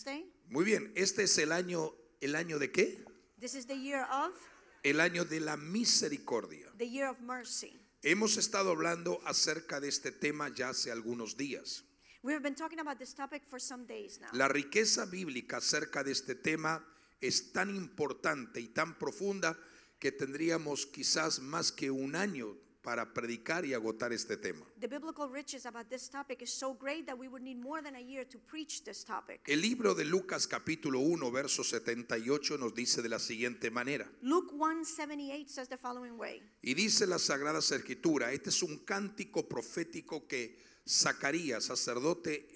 Thursday. Muy bien, este es ¿el año de qué? This is the year of El año de la misericordia. the year of mercy. Hemos estado hablando acerca de este tema ya hace algunos días. We have been talking about this topic for some days now. La riqueza bíblica acerca de este tema es tan importante y tan profunda que tendríamos quizás más que un año para predicar y agotar este tema. The biblical riches about this topic is so great that we would need more than a year to preach this topic. El libro de Lucas capítulo 1 verso 78 nos dice de la siguiente manera. Luke 1:78 says the following way. Y dice la Sagrada Escritura, este es un cántico profético que Zacarías, sacerdote,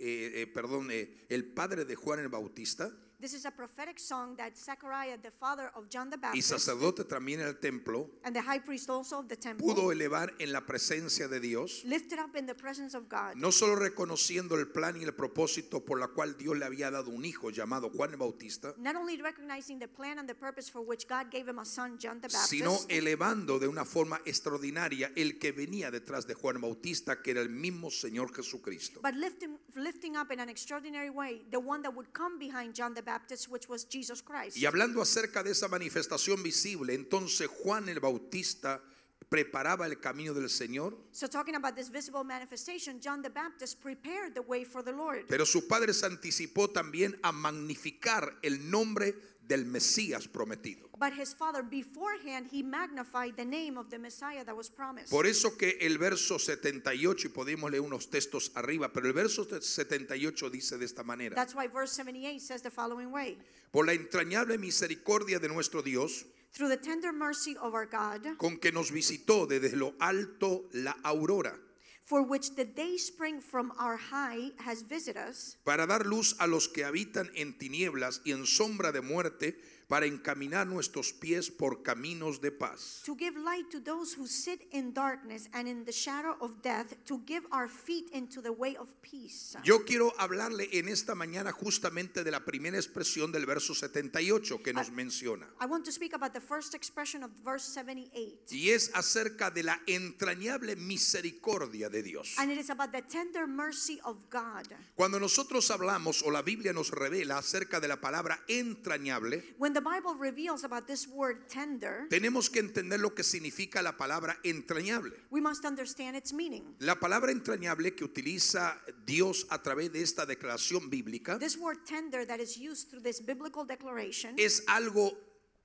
el padre de Juan el Bautista, This is a prophetic song that Zechariah, the father of John the y Baptist, sacerdote también en el templo, and the high priest also of the temple, pudo elevar en la presencia de Dios, lifted up in the presence of God, no solo reconociendo el plan y el propósito por la cual Dios le había dado un hijo llamado Juan el Bautista, not only recognizing the plan and the purpose for which God gave him a son, John the Baptist, sino elevando de una forma extraordinaria el que venía detrás de Juan el Bautista, que era el mismo Señor Jesucristo. but lifting up in an extraordinary way the one that would come behind John the Baptist, which was Jesus Christ. Y hablando acerca de esa manifestación visible, entonces Juan el Bautista preparaba el camino del Señor, So talking about this visible manifestation, John the Baptist prepared the way for the Lord. pero su padre se anticipó también a magnificar el nombre del Mesías prometido. But his father beforehand, he magnified the name of the Messiah that was promised. Por eso que el verso 78, y podemos leer unos textos arriba, pero el verso 78 dice de esta manera: That's why verse 78 says the following way. por la entrañable misericordia de nuestro Dios, Through the tender mercy of our God, con que nos visitó desde lo alto la aurora, for which the day spring from our high has visited us, para dar luz a los que habitan en tinieblas y en sombra de muerte, para encaminar nuestros pies por caminos de paz. to give light to those who sit in darkness and in the shadow of death, to give our feet into the way of peace. Yo quiero hablarle en esta mañana justamente de la primera expresión del verso 78 que nos menciona. I want to speak about the first expression of verse 78. Y es acerca de la entrañable misericordia de Dios. And it is about the tender mercy of God. Cuando nosotros hablamos o la Biblia nos revela acerca de la palabra entrañable, When the Bible reveals about this word tender, tenemos que entender lo que significa la palabra entrañable. we must understand its meaning. La palabra entrañable que utiliza Dios a través de esta declaración bíblica This word tender that is used through this biblical declaration, es algo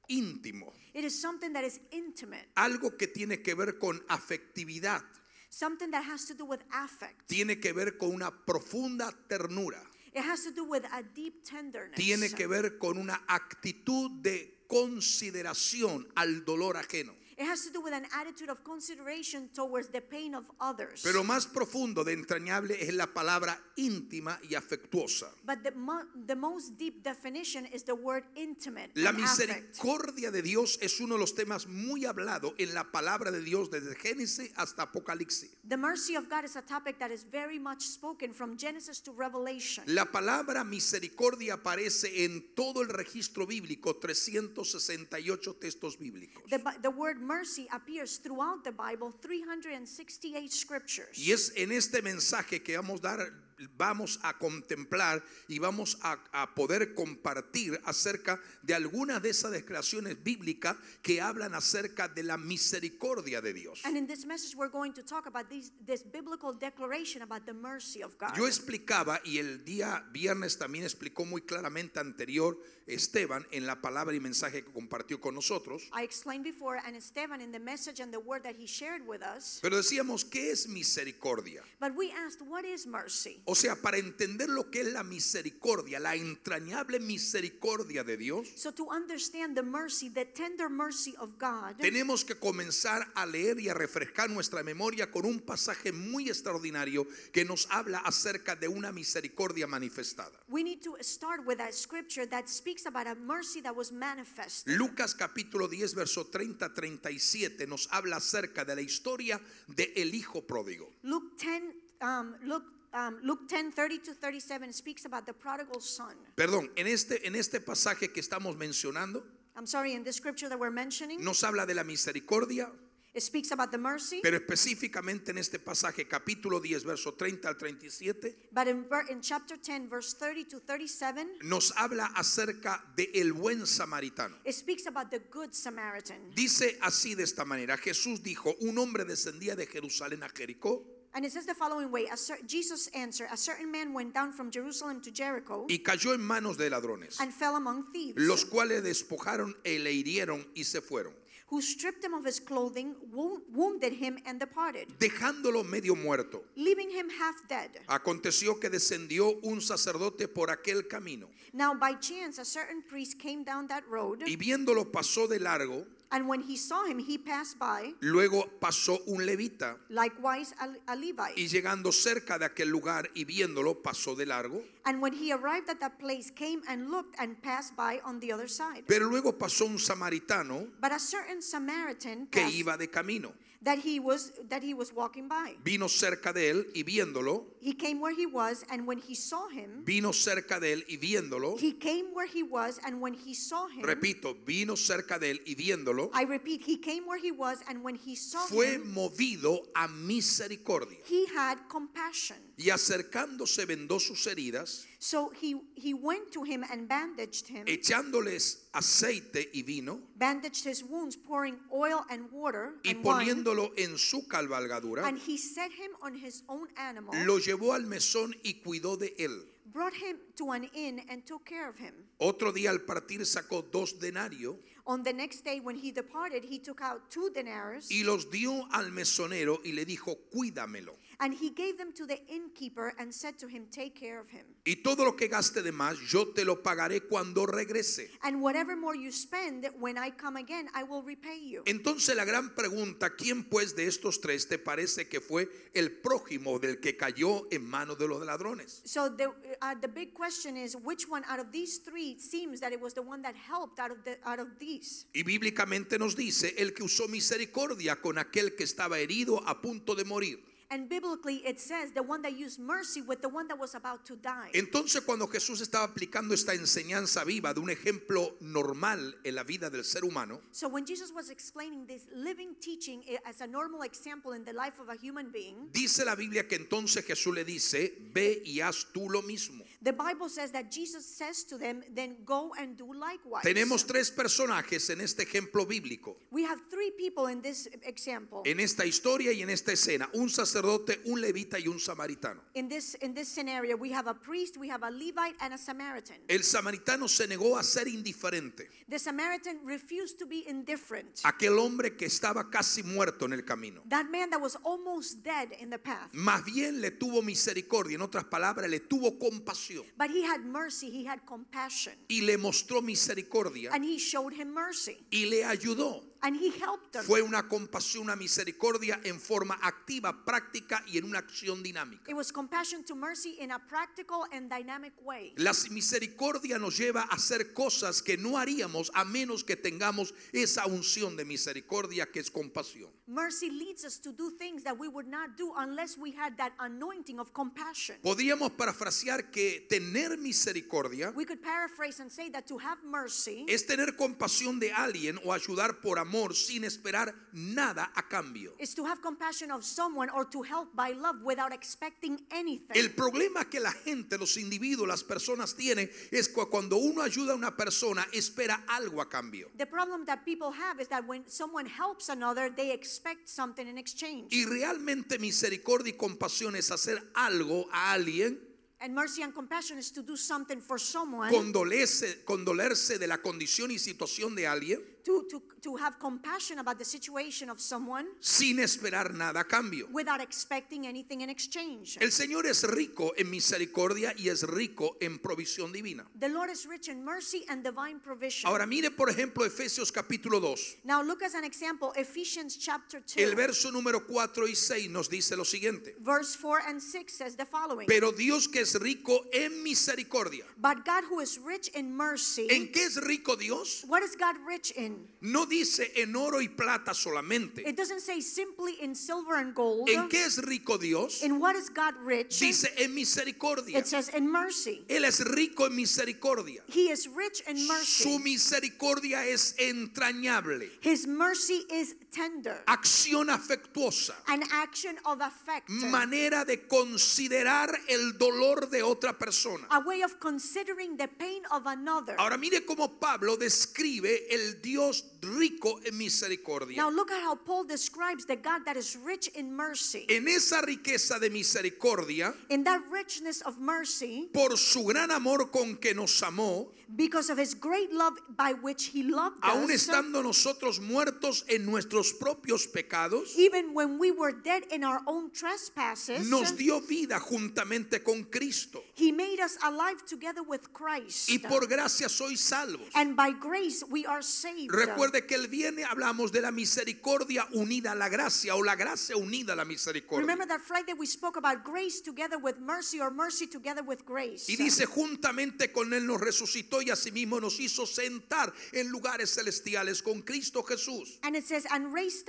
íntimo, it is something that is intimate, algo que tiene que ver con afectividad, something that has to do with affect. tiene que ver con una profunda ternura, It has to do with a deep tenderness. tiene que ver con una actitud de consideración al dolor ajeno. It has to do with an attitude of consideration towards the pain of others. Pero más profundo de entrañable es la palabra íntima y afectuosa. But the most deep definition is the word intimate La and affect. misericordia de Dios es uno de los temas muy hablados en la palabra de Dios desde Génesis hasta Apocalipsis. The mercy of God is a topic that is very much spoken from Genesis to Revelation. La palabra misericordia aparece en todo el registro bíblico, 368 textos bíblicos. The word mercy appears throughout the Bible, 368 scriptures. Y es en este mensaje que vamos a contemplar y vamos a poder compartir acerca de algunas de esas declaraciones bíblicas que hablan acerca de la misericordia de Dios. And in this message we're going to talk about this biblical declaration about the mercy of God. Yo explicaba, y el día viernes también explicó muy claramente anterior Esteban en la palabra y mensaje que compartió con nosotros. I explained before, and Esteban in the message and the word that he shared with us. Pero decíamos, ¿qué es misericordia? But we asked, what is mercy? O sea, para entender lo que es la misericordia, la entrañable misericordia de Dios, So to understand the mercy, the tender mercy of God, tenemos que comenzar a leer y a refrescar nuestra memoria con un pasaje muy extraordinario que nos habla acerca de una misericordia manifestada. we need to start with a scripture that speaks about a mercy that was manifested. Lucas capítulo 10 verso 30-37 nos habla acerca de la historia del hijo pródigo. Luke 10:30-37 speaks about the prodigal son. Perdón, en este pasaje que estamos mencionando I'm sorry, in this scripture that we're mentioning, nos habla de la misericordia, It speaks about the mercy, pero específicamente en este pasaje, capítulo 10, verso 30 al 37, but in chapter 10, verse 30 to 37, nos habla acerca de el buen samaritano. it speaks about the good Samaritan. Dice así de esta manera: Jesús dijo, un hombre descendía de Jerusalén a Jericó And it says the following way, Jesus answered, a certain man went down from Jerusalem to Jericho y cayó en manos de ladrones, and fell among thieves, los cuales despojaron y le hirieron y se fueron, who stripped him of his clothing, wounded him, and departed, dejándolo medio muerto. leaving him half dead. Aconteció que descendió un sacerdote por aquel camino, Now by chance a certain priest came down that road, y viéndolo pasó de largo. and when he saw him, he passed by. Luego pasó un levita, Likewise a Levite. y llegando cerca de aquel lugar y viéndolo pasó de largo. And when he arrived at that place, came and looked and passed by on the other side. Pero luego pasó un samaritano But a certain Samaritan que passed, iba de camino. that he was walking by. Vino cerca de él y viéndolo, He came where he was, and when he saw him, vino cerca de él y viéndolo. he came where he was, and when he saw him, Repito, vino cerca de él y viéndolo, I repeat, he came where he was, and when he saw fue him, movido a misericordia. he had compassion. Y acercándose vendó sus heridas, So he went to him and bandaged him, echándoles aceite y vino, bandaged his wounds, pouring oil and water y and wine, poniéndolo en su cabalgadura, and he set him on his own animal, lo llevó al mesón y cuidó de él. brought him to an inn and took care of him. Otro día al partir sacó 2 denarios On the next day when he departed, he took out 2 denarius, y los dio al mesonero y le dijo, cuídamelo. and he gave them to the innkeeper and said to him, take care of him. Y todo lo que gaste de más, yo te lo pagaré cuando regrese. And whatever more you spend, when I come again, I will repay you. Entonces la gran pregunta, ¿quién pues de estos 3 te parece que fue el prójimo del que cayó en manos de los ladrones? So the big question is, which one out of these 3 seems that it was the one that helped out of these? Y bíblicamente nos dice, el que usó misericordia con aquel que estaba herido a punto de morir. And biblically it says the one that used mercy with the one that was about to die. Entonces cuando Jesús estaba aplicando esta enseñanza viva de un ejemplo normal en la vida del ser humano, So when Jesus was explaining this living teaching as a normal example in the life of a human being, dice la Biblia que entonces Jesús le dice, ve y haz tú lo mismo. the Bible says that Jesus says to them, then go and do likewise. Tenemos 3 personajes en este ejemplo bíblico, We have 3 people in this example. en esta historia y en esta escena, un sacerdote, un levita y un samaritano. In this scenario, we have a priest, we have a Levite, and a Samaritan. El samaritano se negó a ser indiferente, The Samaritan refused to be indifferent. aquel hombre que estaba casi muerto en el camino. That man that was almost dead in the path. Más bien le tuvo misericordia, en otras palabras, le tuvo compasión But he had mercy, he had compassion. y le mostró misericordia And he showed him mercy. y le ayudó. And he helped him. Fue una compasión, una misericordia en forma activa, práctica y en una acción dinámica. It was compassion to mercy in a practical and dynamic way. La misericordia nos lleva a hacer cosas que no haríamos a menos que tengamos esa unción de misericordia que es compasión. Mercy leads us to do things that we would not do unless we had that anointing of compassion. Podríamos parafrasear que tener misericordia We could paraphrase and say that to have mercy es tener compasión de alguien o ayudar por amor sin esperar nada a cambio. is to have compassion of someone or to help by love without expecting anything. El problema que la gente, los individuos, las personas tienen es que cuando uno ayuda a una persona espera algo a cambio. The problem that people have is that when someone helps another, they expect something in exchange. Y realmente misericordia y compasión es hacer algo a alguien, And mercy and compassion is to do something for someone, condolerse de la condición y situación de alguien to have compassion about the situation of someone sin esperar nada a cambio. without expecting anything in exchange. El Señor es rico en misericordia y es rico en provisión divina. The Lord is rich in mercy and divine provision. Ahora mire por ejemplo Efesios capítulo 2. Now look as an example, Ephesians chapter 2. El verso número 4 y 6 nos dice lo siguiente. Verse 4 and 6 says the following. Pero Dios que es rico en misericordia. but God who is rich in mercy. ¿En qué es rico Dios? What is God rich in? No dice en oro y plata solamente. It doesn't say simply in silver and gold. ¿En qué es rico Dios? In what is God rich? Dice en misericordia. It says in mercy. Él es rico en misericordia. He is rich in Su mercy. misericordia es entrañable. His mercy is tender. Acción afectuosa. An action of affect. Manera de considerar el dolor de otra persona. A way of considering the pain of another. Ahora mire cómo Pablo describe el Dios rico en misericordia. Now look at how Paul describes the God that is rich in mercy. En esa riqueza de misericordia, In that richness of mercy, por su gran amor con que nos amó, because of his great love by which he loved aun us, estando nosotros muertos en nuestros propios pecados, even when we were dead in our own trespasses, nos dio vida juntamente con Cristo. he made us alive together with Christ. Y por gracia sois salvos. And by grace we are saved. Recuerde que el viernes hablamos de la misericordia unida a la gracia, o la gracia unida a la misericordia. Remember that Friday we spoke about grace together with mercy, or mercy together with grace. Y dice, juntamente con él nos resucitó y asimismo nos hizo sentar en lugares celestiales con Cristo Jesús. And it says, and raised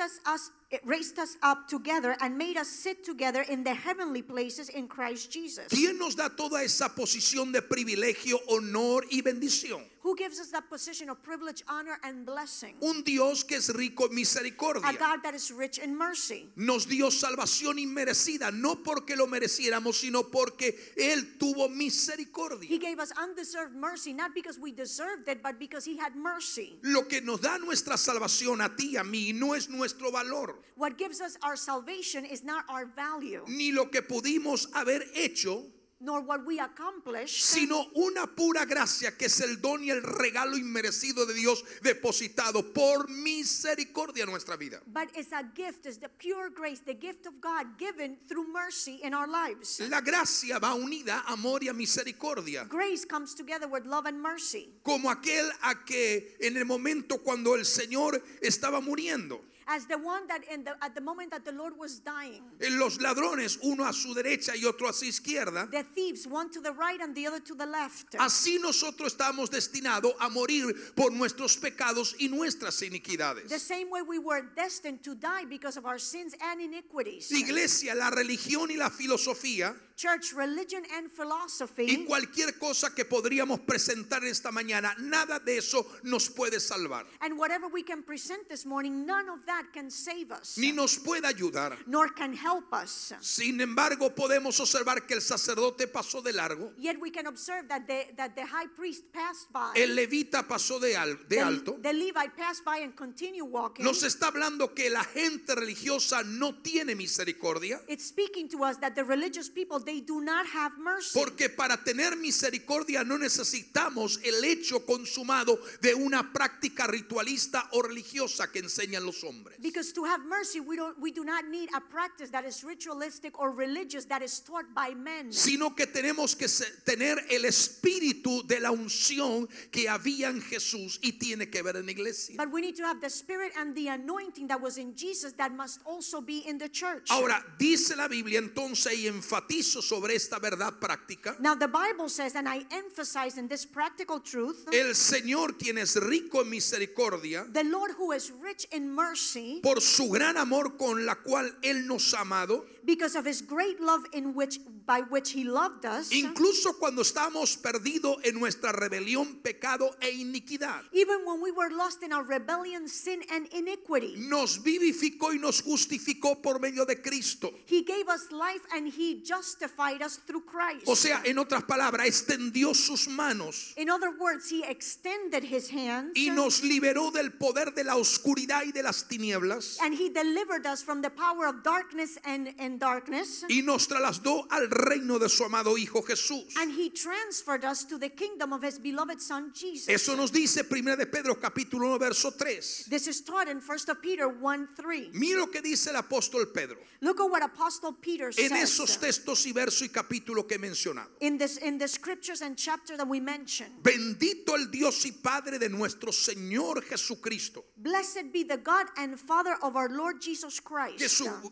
us up together and made us sit together in the heavenly places in Christ Jesus. ¿Quién nos da toda esa posición de privilegio, honor y bendición? Who gives us that position of privilege, honor, and blessing? Un Dios que es rico en A misericordia. God that is rich in mercy. Nos dio salvación inmerecida, no porque lo mereciéramos, sino porque Él tuvo misericordia. He gave us undeserved mercy, not because we deserved it, but because he had mercy. Lo que nos da nuestra salvación a ti y a mí no es nuestro valor, What gives us our salvation is not our value, ni lo que pudimos haber hecho, nor what we accomplished, sino una pura gracia que es el don y el regalo inmerecido de Dios depositado por misericordia en nuestra vida. but it's a gift, it's the pure grace, the gift of God given through mercy in our lives. La gracia va unida a amor y a misericordia, Grace comes together with love and mercy. como aquel a que en el momento cuando el Señor estaba muriendo, As the one that at the moment that the Lord was dying, los ladrones, uno a su derecha y otro a su izquierda, the thieves, one to the right and the other to the left. así nosotros estamos destinados a morir por nuestros pecados y nuestras The iniquidades. same way we were destined to die because of our sins and iniquities. Iglesia, la religión y la filosofía Church, religion and y philosophy, cualquier cosa que podríamos presentar esta mañana, nada de eso nos puede salvar, and whatever we can present this morning, none of that can save us, ni nos puede ayudar. nor can help us. Sin embargo, podemos observar que el sacerdote pasó de largo, Yet we can observe that the high priest passed by, el levita pasó de alto. the Levite passed by and continued walking. Nos está hablando que la gente religiosa no tiene misericordia, It's speaking to us that the religious people, they do not have mercy. porque para tener misericordia no necesitamos el hecho consumado de una práctica ritualista o religiosa que enseñan los hombres, Because to have mercy, we do not need a practice that is ritualistic or religious that is taught by men. sino que tenemos que tener el espíritu de la unción que había en Jesús y tiene que ver en la iglesia. But we need to have the spirit and the anointing that was in Jesus that must also be in the church. Ahora, dice la Biblia entonces, y enfatizo sobre esta verdad práctica, Now the Bible says, and I emphasize in this practical truth, el Señor, quien es rico en misericordia, the Lord who is rich in mercy, por su gran amor con la cual Él nos ha amado, because of his great love by which he loved us, incluso cuando estamos perdidos en nuestra rebelión, pecado e iniquidad, even when we were lost in our rebellion, sin, and iniquity. nos vivificó y nos justificó por medio de Cristo. He gave us life and he justified us through Christ. O sea, en otras palabras, extendió sus manos In other words, he extended his hands y nos liberó del poder de la oscuridad y de las tinieblas and he delivered us from the power of darkness and darkness, y nos trasladó al reino de su amado Hijo Jesús. and he transferred us to the kingdom of his beloved son Jesus. Eso nos dice 1 de Pedro capítulo 1 verso 3. This is taught in 1 Peter 1:3. Mira lo que dice el apóstol Pedro Look at what Apostle Peter en esos says textos y verso y capítulo que he mencionado. in the scriptures and chapter that we mentioned. Bendito el Dios y Padre de nuestro Señor Jesucristo, Blessed be the God and Father of our Lord Jesus Christ,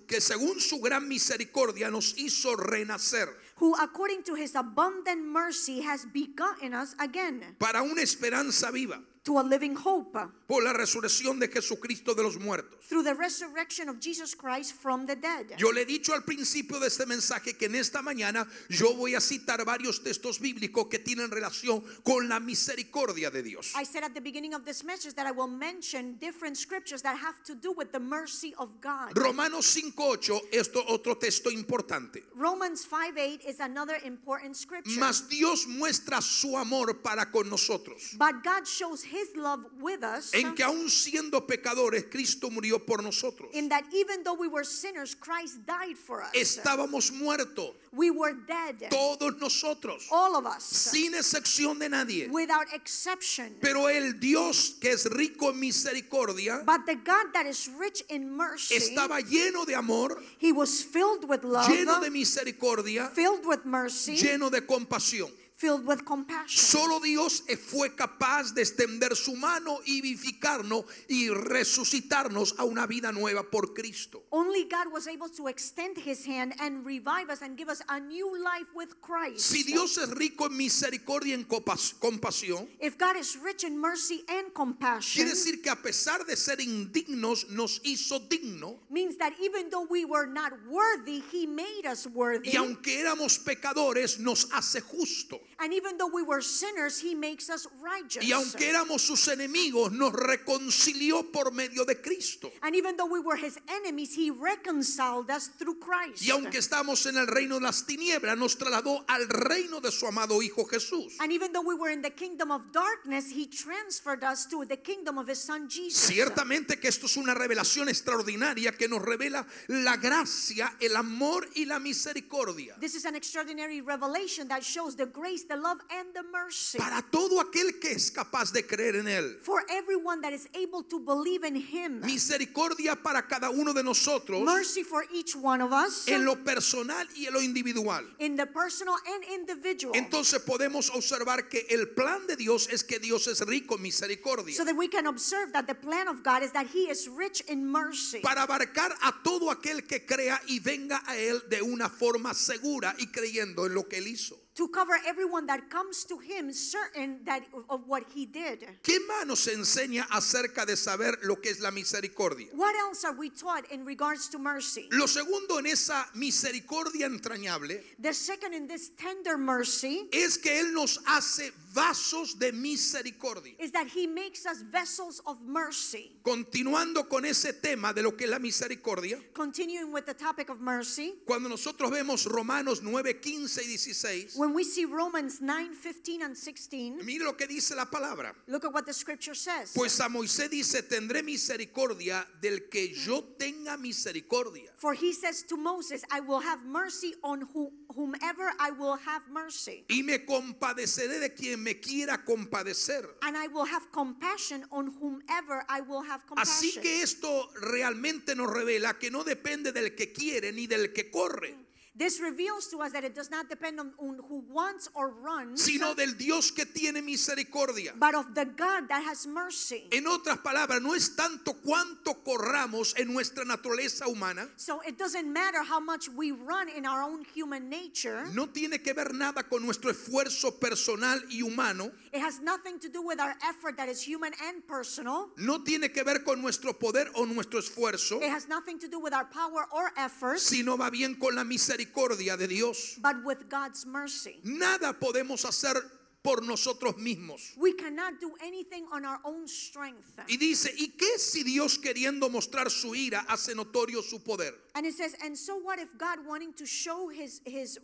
que según su gran misericordia nos hizo renacer who according to his abundant mercy has begotten us again para una esperanza viva, to a living hope por la resurrección de Jesucristo de los muertos. through the resurrection of Jesus Christ from the dead. Yo le he dicho al principio de este mensaje que en esta mañana yo voy a citar varios textos bíblicos que tienen relación con la misericordia de Dios. I said at the beginning of this message that I will mention different scriptures that have to do with the mercy of God. Romanos 5:8, esto otro texto importante. Romans 5:8 is another important scripture. Mas Dios muestra su amor para con nosotros, But God shows his love with us en que aún siendo pecadores, Cristo murió por nosotros. in that even though we were sinners, Christ died for us. Estábamos muertos, We were dead, todos nosotros, all of us, sin excepción de nadie. without exception. Pero el Dios que es rico en misericordia But the God that is rich in mercy, estaba lleno de amor, he was filled with love, lleno de misericordia, filled with mercy, lleno de compasión. filled with compassion. Solo Dios fue capaz de extender su mano y vivificarnos y resucitarnos a una vida nueva por Cristo. Only God was able to extend his hand and revive us and give us a new life with Christ. Si Dios es rico en misericordia y en compasión, If God is rich in mercy and compassion, quiere decir que a pesar de ser indignos, nos hizo digno. means that even though we were not worthy, he made us worthy. Y aunque éramos pecadores, nos hace justo. And even though we were sinners, he makes us righteous. Y aunque éramos sus enemigos, nos reconcilió por medio de Cristo. And even though we were his enemies, he reconciled us through Christ. Y aunque estamos en el reino de las tinieblas, nos trasladó al reino de su amado Hijo Jesús. And even though we were in the kingdom of darkness, he transferred us to the kingdom of his son Jesus. Ciertamente que esto es una revelación extraordinaria que nos revela la gracia, el amor y la misericordia. This is an extraordinary revelation that shows the grace, the love, and the mercy Para todo aquel que es capaz de creer en Él. for everyone that is able to believe in him. Misericordia para cada uno de nosotros, Mercy for each one of us, en lo personal y en lo individual. in the personal and individual. Entonces podemos observar que el plan de Dios es que Dios es rico en misericordia, So that we can observe that the plan of God is that he is rich in mercy. para abarcar a todo aquel que crea y venga a Él de una forma segura y creyendo en lo que Él hizo. To cover everyone that comes to him certain that of what he did. ¿Qué más nos enseña acerca de saber lo que es la misericordia? What else are we taught in regards to mercy? Lo segundo en esa misericordia entrañable The second in this tender mercy es que Él nos hace vasos de misericordia. is that he makes us vessels of mercy. Continuando con ese tema de lo que es la misericordia, Continuing with the topic of mercy, cuando nosotros vemos Romanos 9, 15 y 16, when we see Romans 9:15 and 16, mire lo que dice la palabra. look at what the scripture says. Pues a Moisés dice, tendré misericordia del que yo tenga misericordia. For he says to Moses, I will have mercy on whomever I will have mercy. Y me compadeceré de quien me quiera compadecer. And I will have compassion on whomever I will have Así compassion. que esto realmente nos revela que no depende del que quiere ni del que corre, This reveals to us that it does not depend on who wants or runs, sino del Dios que tiene misericordia. but of the God that has mercy. En otras palabras, no es tanto cuánto corramos en nuestra naturaleza humana, So it doesn't matter how much we run in our own human nature. no tiene que ver nada con nuestro esfuerzo personal y humano, It has nothing to do with our effort that is human and personal. no tiene que ver con nuestro poder o nuestro esfuerzo, It has nothing to do with our power or effort, sino va bien con la misericordia de Dios. but with God's mercy. Nada podemos hacer por nosotros mismos. We cannot do anything on our own strength. Y dice, ¿y qué si Dios queriendo mostrar su ira hace notorio su poder? And it says, and so what if God wanting to show his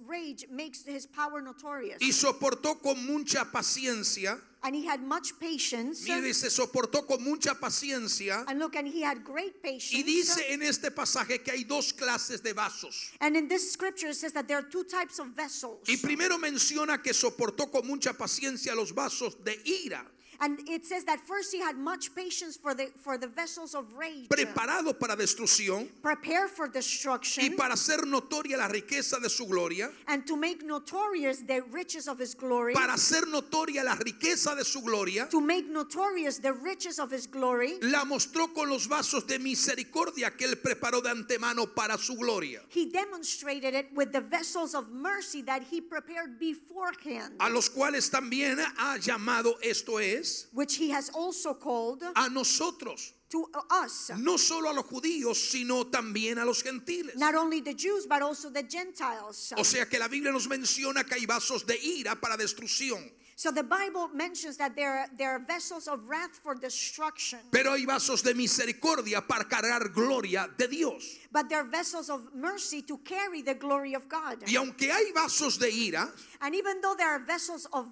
rage makes his power notorious? Y soportó con mucha paciencia. And he had much patience. Mire, dice, soportó con mucha paciencia. And look, and he had great Y patience. dice en este pasaje que hay dos clases de vasos. And in this scripture it says that there are two types of vessels. Y primero menciona que soportó con mucha paciencia los vasos de ira. And it says that first he had much patience for the vessels of rage, preparado para destrucción prepared for destruction, y para hacer notoria la riqueza de su gloria, and to make notorious the riches of his glory, para hacer notoria la riqueza de su gloria, to make notorious the riches of his glory. la mostró con los vasos de misericordia que él preparó de antemano para su gloria, He demonstrated it with the vessels of mercy that he prepared beforehand, a los cuales también ha llamado, esto es, which he has also called a nosotros, to us, no solo a los judíos, sino también a los gentiles. not only the Jews but also the Gentiles. O sea que la Biblia nos menciona que hay vasos de ira para destrucción, So the Bible mentions that there are vessels of wrath for destruction, pero hay vasos de misericordia para cargar gloria de Dios. but there are vessels of mercy to carry the glory of God. Y aunque hay vasos de ira, And even though there are vessels of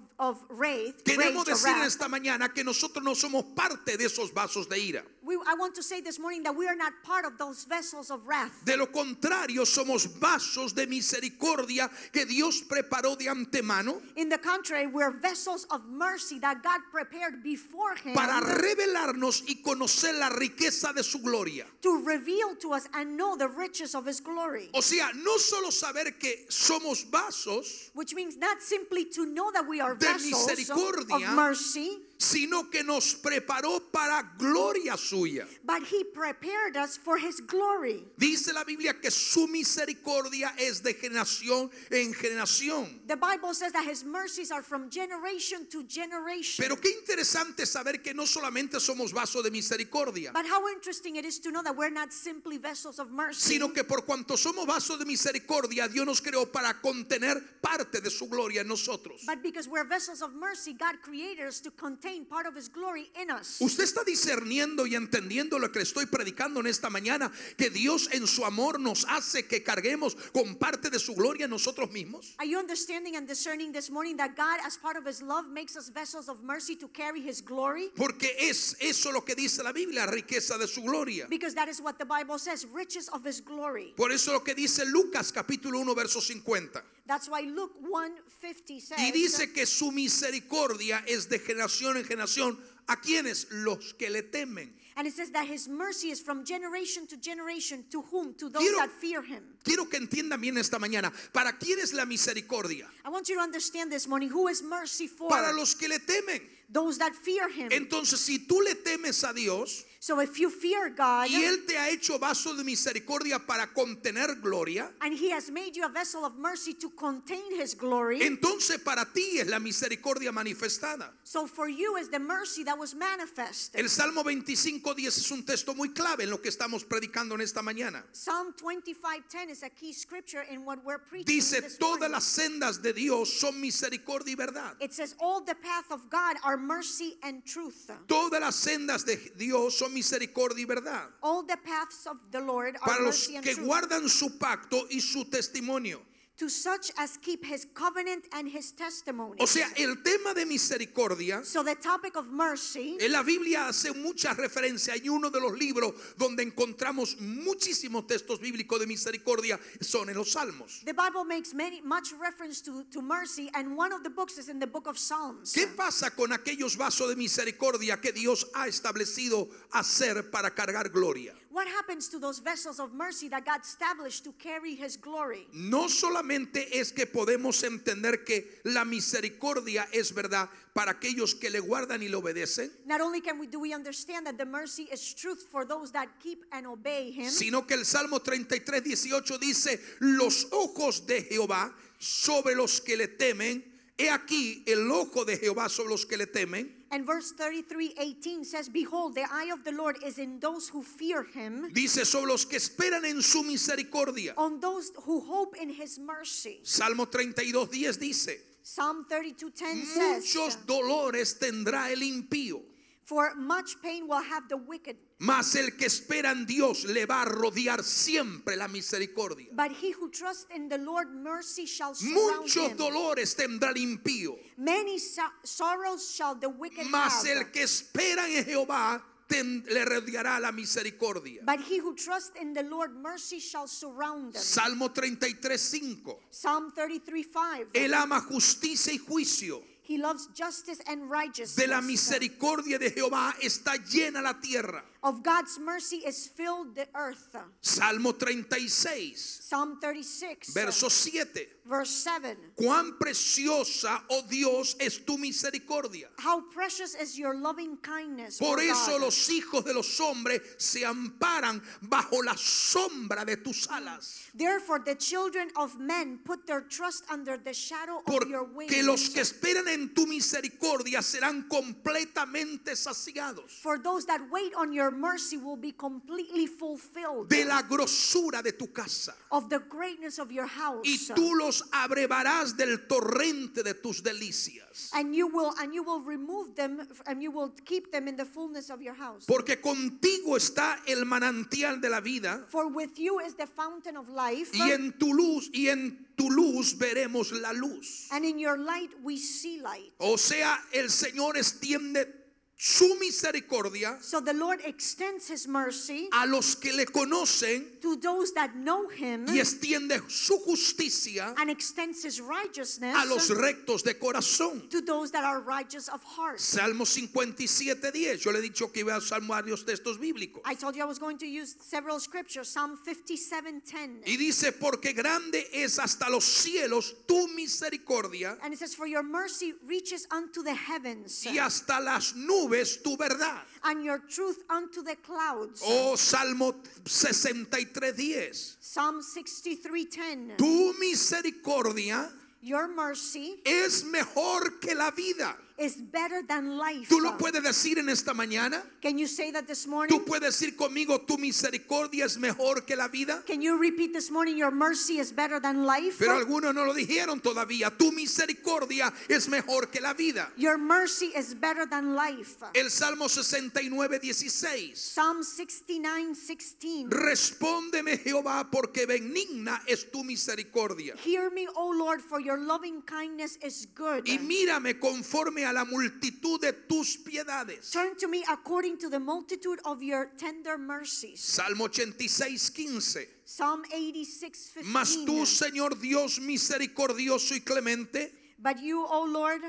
wrath, queremos or decir en wrath, esta mañana que nosotros no somos parte de esos vasos de ira. I want to say this morning that we are not part of those vessels of wrath. De lo contrario, somos vasos de misericordia que Dios preparó de antemano In the contrary, we're vessels of mercy that God prepared beforehand para revelarnos y conocer la riqueza de su gloria. to reveal to us and know the riches of his glory. O sea, no solo saber que somos vasos, Which means not simply to know that we are de vessels misericordia, of mercy, sino que nos preparó para gloria suya. but he prepared us for his glory. Dice la Biblia que su misericordia es de generación en generación. The Bible says that his mercies are from generation to generation. Pero qué interesante saber que no solamente somos vasos de misericordia, But how interesting it is to know that we're not simply vessels of mercy, sino que por cuanto somos vasos de misericordia, Dios nos creó para contener parte de su gloria en nosotros. but because we're vessels of mercy, God created us to contain part of his glory in us. Usted está discerniendo y entendiendo lo que le estoy predicando en esta mañana, que Dios en su amor nos hace que carguemos con parte de su gloria en nosotros mismos. Are you understanding and discerning this morning that God, as part of his love, makes us vessels of mercy to carry his glory? Porque es eso lo que dice la Biblia, riqueza de su gloria. Because that is what the Bible says, riches of his glory. Por eso lo que dice Lucas capítulo 1 verso 50. That's why Luke 1:50 says, Y dice que su misericordia es de generación en generación. ¿A quienes? Los que le temen. and it says that his mercy is from generation to generation. To whom? To those Quiero- that fear him. Quiero que entiendan bien esta mañana. ¿Para quién es la misericordia? I want you to understand this morning, who is mercy for? Para los que le temen. Those that fear him. Entonces, si tú le temes a Dios So if you fear God, y Él te ha hecho vaso de misericordia para contener gloria, and he has made you a vessel of mercy to contain his glory, entonces para ti es la misericordia manifestada. so for you is the mercy that was manifest. El Salmo 25:10 es un texto muy clave en lo que estamos predicando en esta mañana. Psalm 25:10 is a key scripture in what we're preaching Dice, this todas morning. las sendas de Dios son misericordia y verdad. It says all the path of God are mercy and truth. Todas las sendas de Dios son misericordia y verdad. All the paths of the Lord are Para los mercy and que truth. guardan su pacto y su testimonio. To such as keep his covenant and his testimony. O sea, el tema de misericordia, So the topic of mercy, en la Biblia hace mucha referencia. Hay uno de los libros donde encontramos muchísimos textos bíblicos de misericordia, son en los Salmos. the Bible makes much reference to mercy, and one of the books is in the book of Psalms. ¿Qué pasa con aquellos vasos de misericordia que Dios ha establecido hacer para cargar gloria? What happens to those vessels of mercy that God established to carry his glory? No solamente es que podemos entender que la misericordia es verdad para aquellos que le guardan y le obedecen, Not only do we understand that the mercy is truth for those that keep and obey him, sino que el Salmo 33:18 dice, los ojos de Jehová sobre los que le temen. He aquí el ojo de Jehová sobre los que le temen. and verse 33:18 says, behold, the eye of the Lord is in those who fear him, Dice, sobre los que esperan en su misericordia. on those who hope in his mercy. Salmo 32:10 dice, Psalm 32:10 says, muchos dolores tendrá el impío, for much pain will have the wicked, mas el que espera en Dios le va a rodear siempre la misericordia. but he who trusts in the Lord, mercy shall surround Muchos him. dolores tendrá el impío, Many sorrows shall the wicked mas have, el que espera en Jehová le rodeará la misericordia. but he who trusts in the Lord, mercy shall surround them. Salmo 33:5. Psalm 33:5. Él ama justicia y juicio. He loves justice and righteousness. De la misericordia de Jehová está llena la tierra. Of God's mercy is filled the earth. Salmo 36, Psalm 36, verso 7. verse 7. Cuán preciosa, oh Dios, es tu misericordia. How precious is your loving kindness, Por O eso God. los hijos de los hombres se amparan bajo la sombra de tus alas. Therefore the children of men put their trust under the shadow of your wings. Porque los que esperan en tu misericordia serán completamente saciados For those that wait on your mercy will be completely fulfilled de la grosura de tu casa. of the greatness of your house. Y tú los abrevarás del torrente de tus delicias. And you will remove them, and you will keep them in the fullness of your house. Porque contigo está el manantial de la vida. For with you is the fountain of life, Y en tu luz veremos la luz. and in your light we see light. O sea, el Señor extiende su misericordia So the Lord extends his mercy a los que le conocen to those that know him, y extiende su justicia and extends his righteousness a los rectos de corazón. to those that are righteous of heart. Salmo 57:10. Yo le he dicho que iba a usar varios textos bíblicos. I told you I was going to use several scriptures. Psalm 57:10. Y dice, porque grande es hasta los cielos tu misericordia And it says, for your mercy reaches unto the heavens, y hasta las nubes tu verdad. and your truth unto the clouds. Oh, Salmo 63:10. Psalm 63:10. Tu misericordia Your mercy es mejor que la vida. is better than life. ¿Tú lo puedes decir en esta mañana? Can you say that this morning? ¿Tú puedes decir conmigo, tu misericordia es mejor que la vida? Can you repeat this morning, your mercy is better than life? Pero algunos no lo dijeron todavía. Tu misericordia es mejor que la vida. Your mercy is better than life. El Salmo 69:16. Psalm 69:16. Respóndeme, Jehová, porque benigna es tu misericordia. Hear me, O Lord, for your loving kindness is good. Y mírame conforme a la multitud de tus piedades. Turn to me according to the multitude of your tender mercies. Salmo 86:15. Psalm 86:15. Mas tú, Señor Dios misericordioso y clemente, But you, O Lord,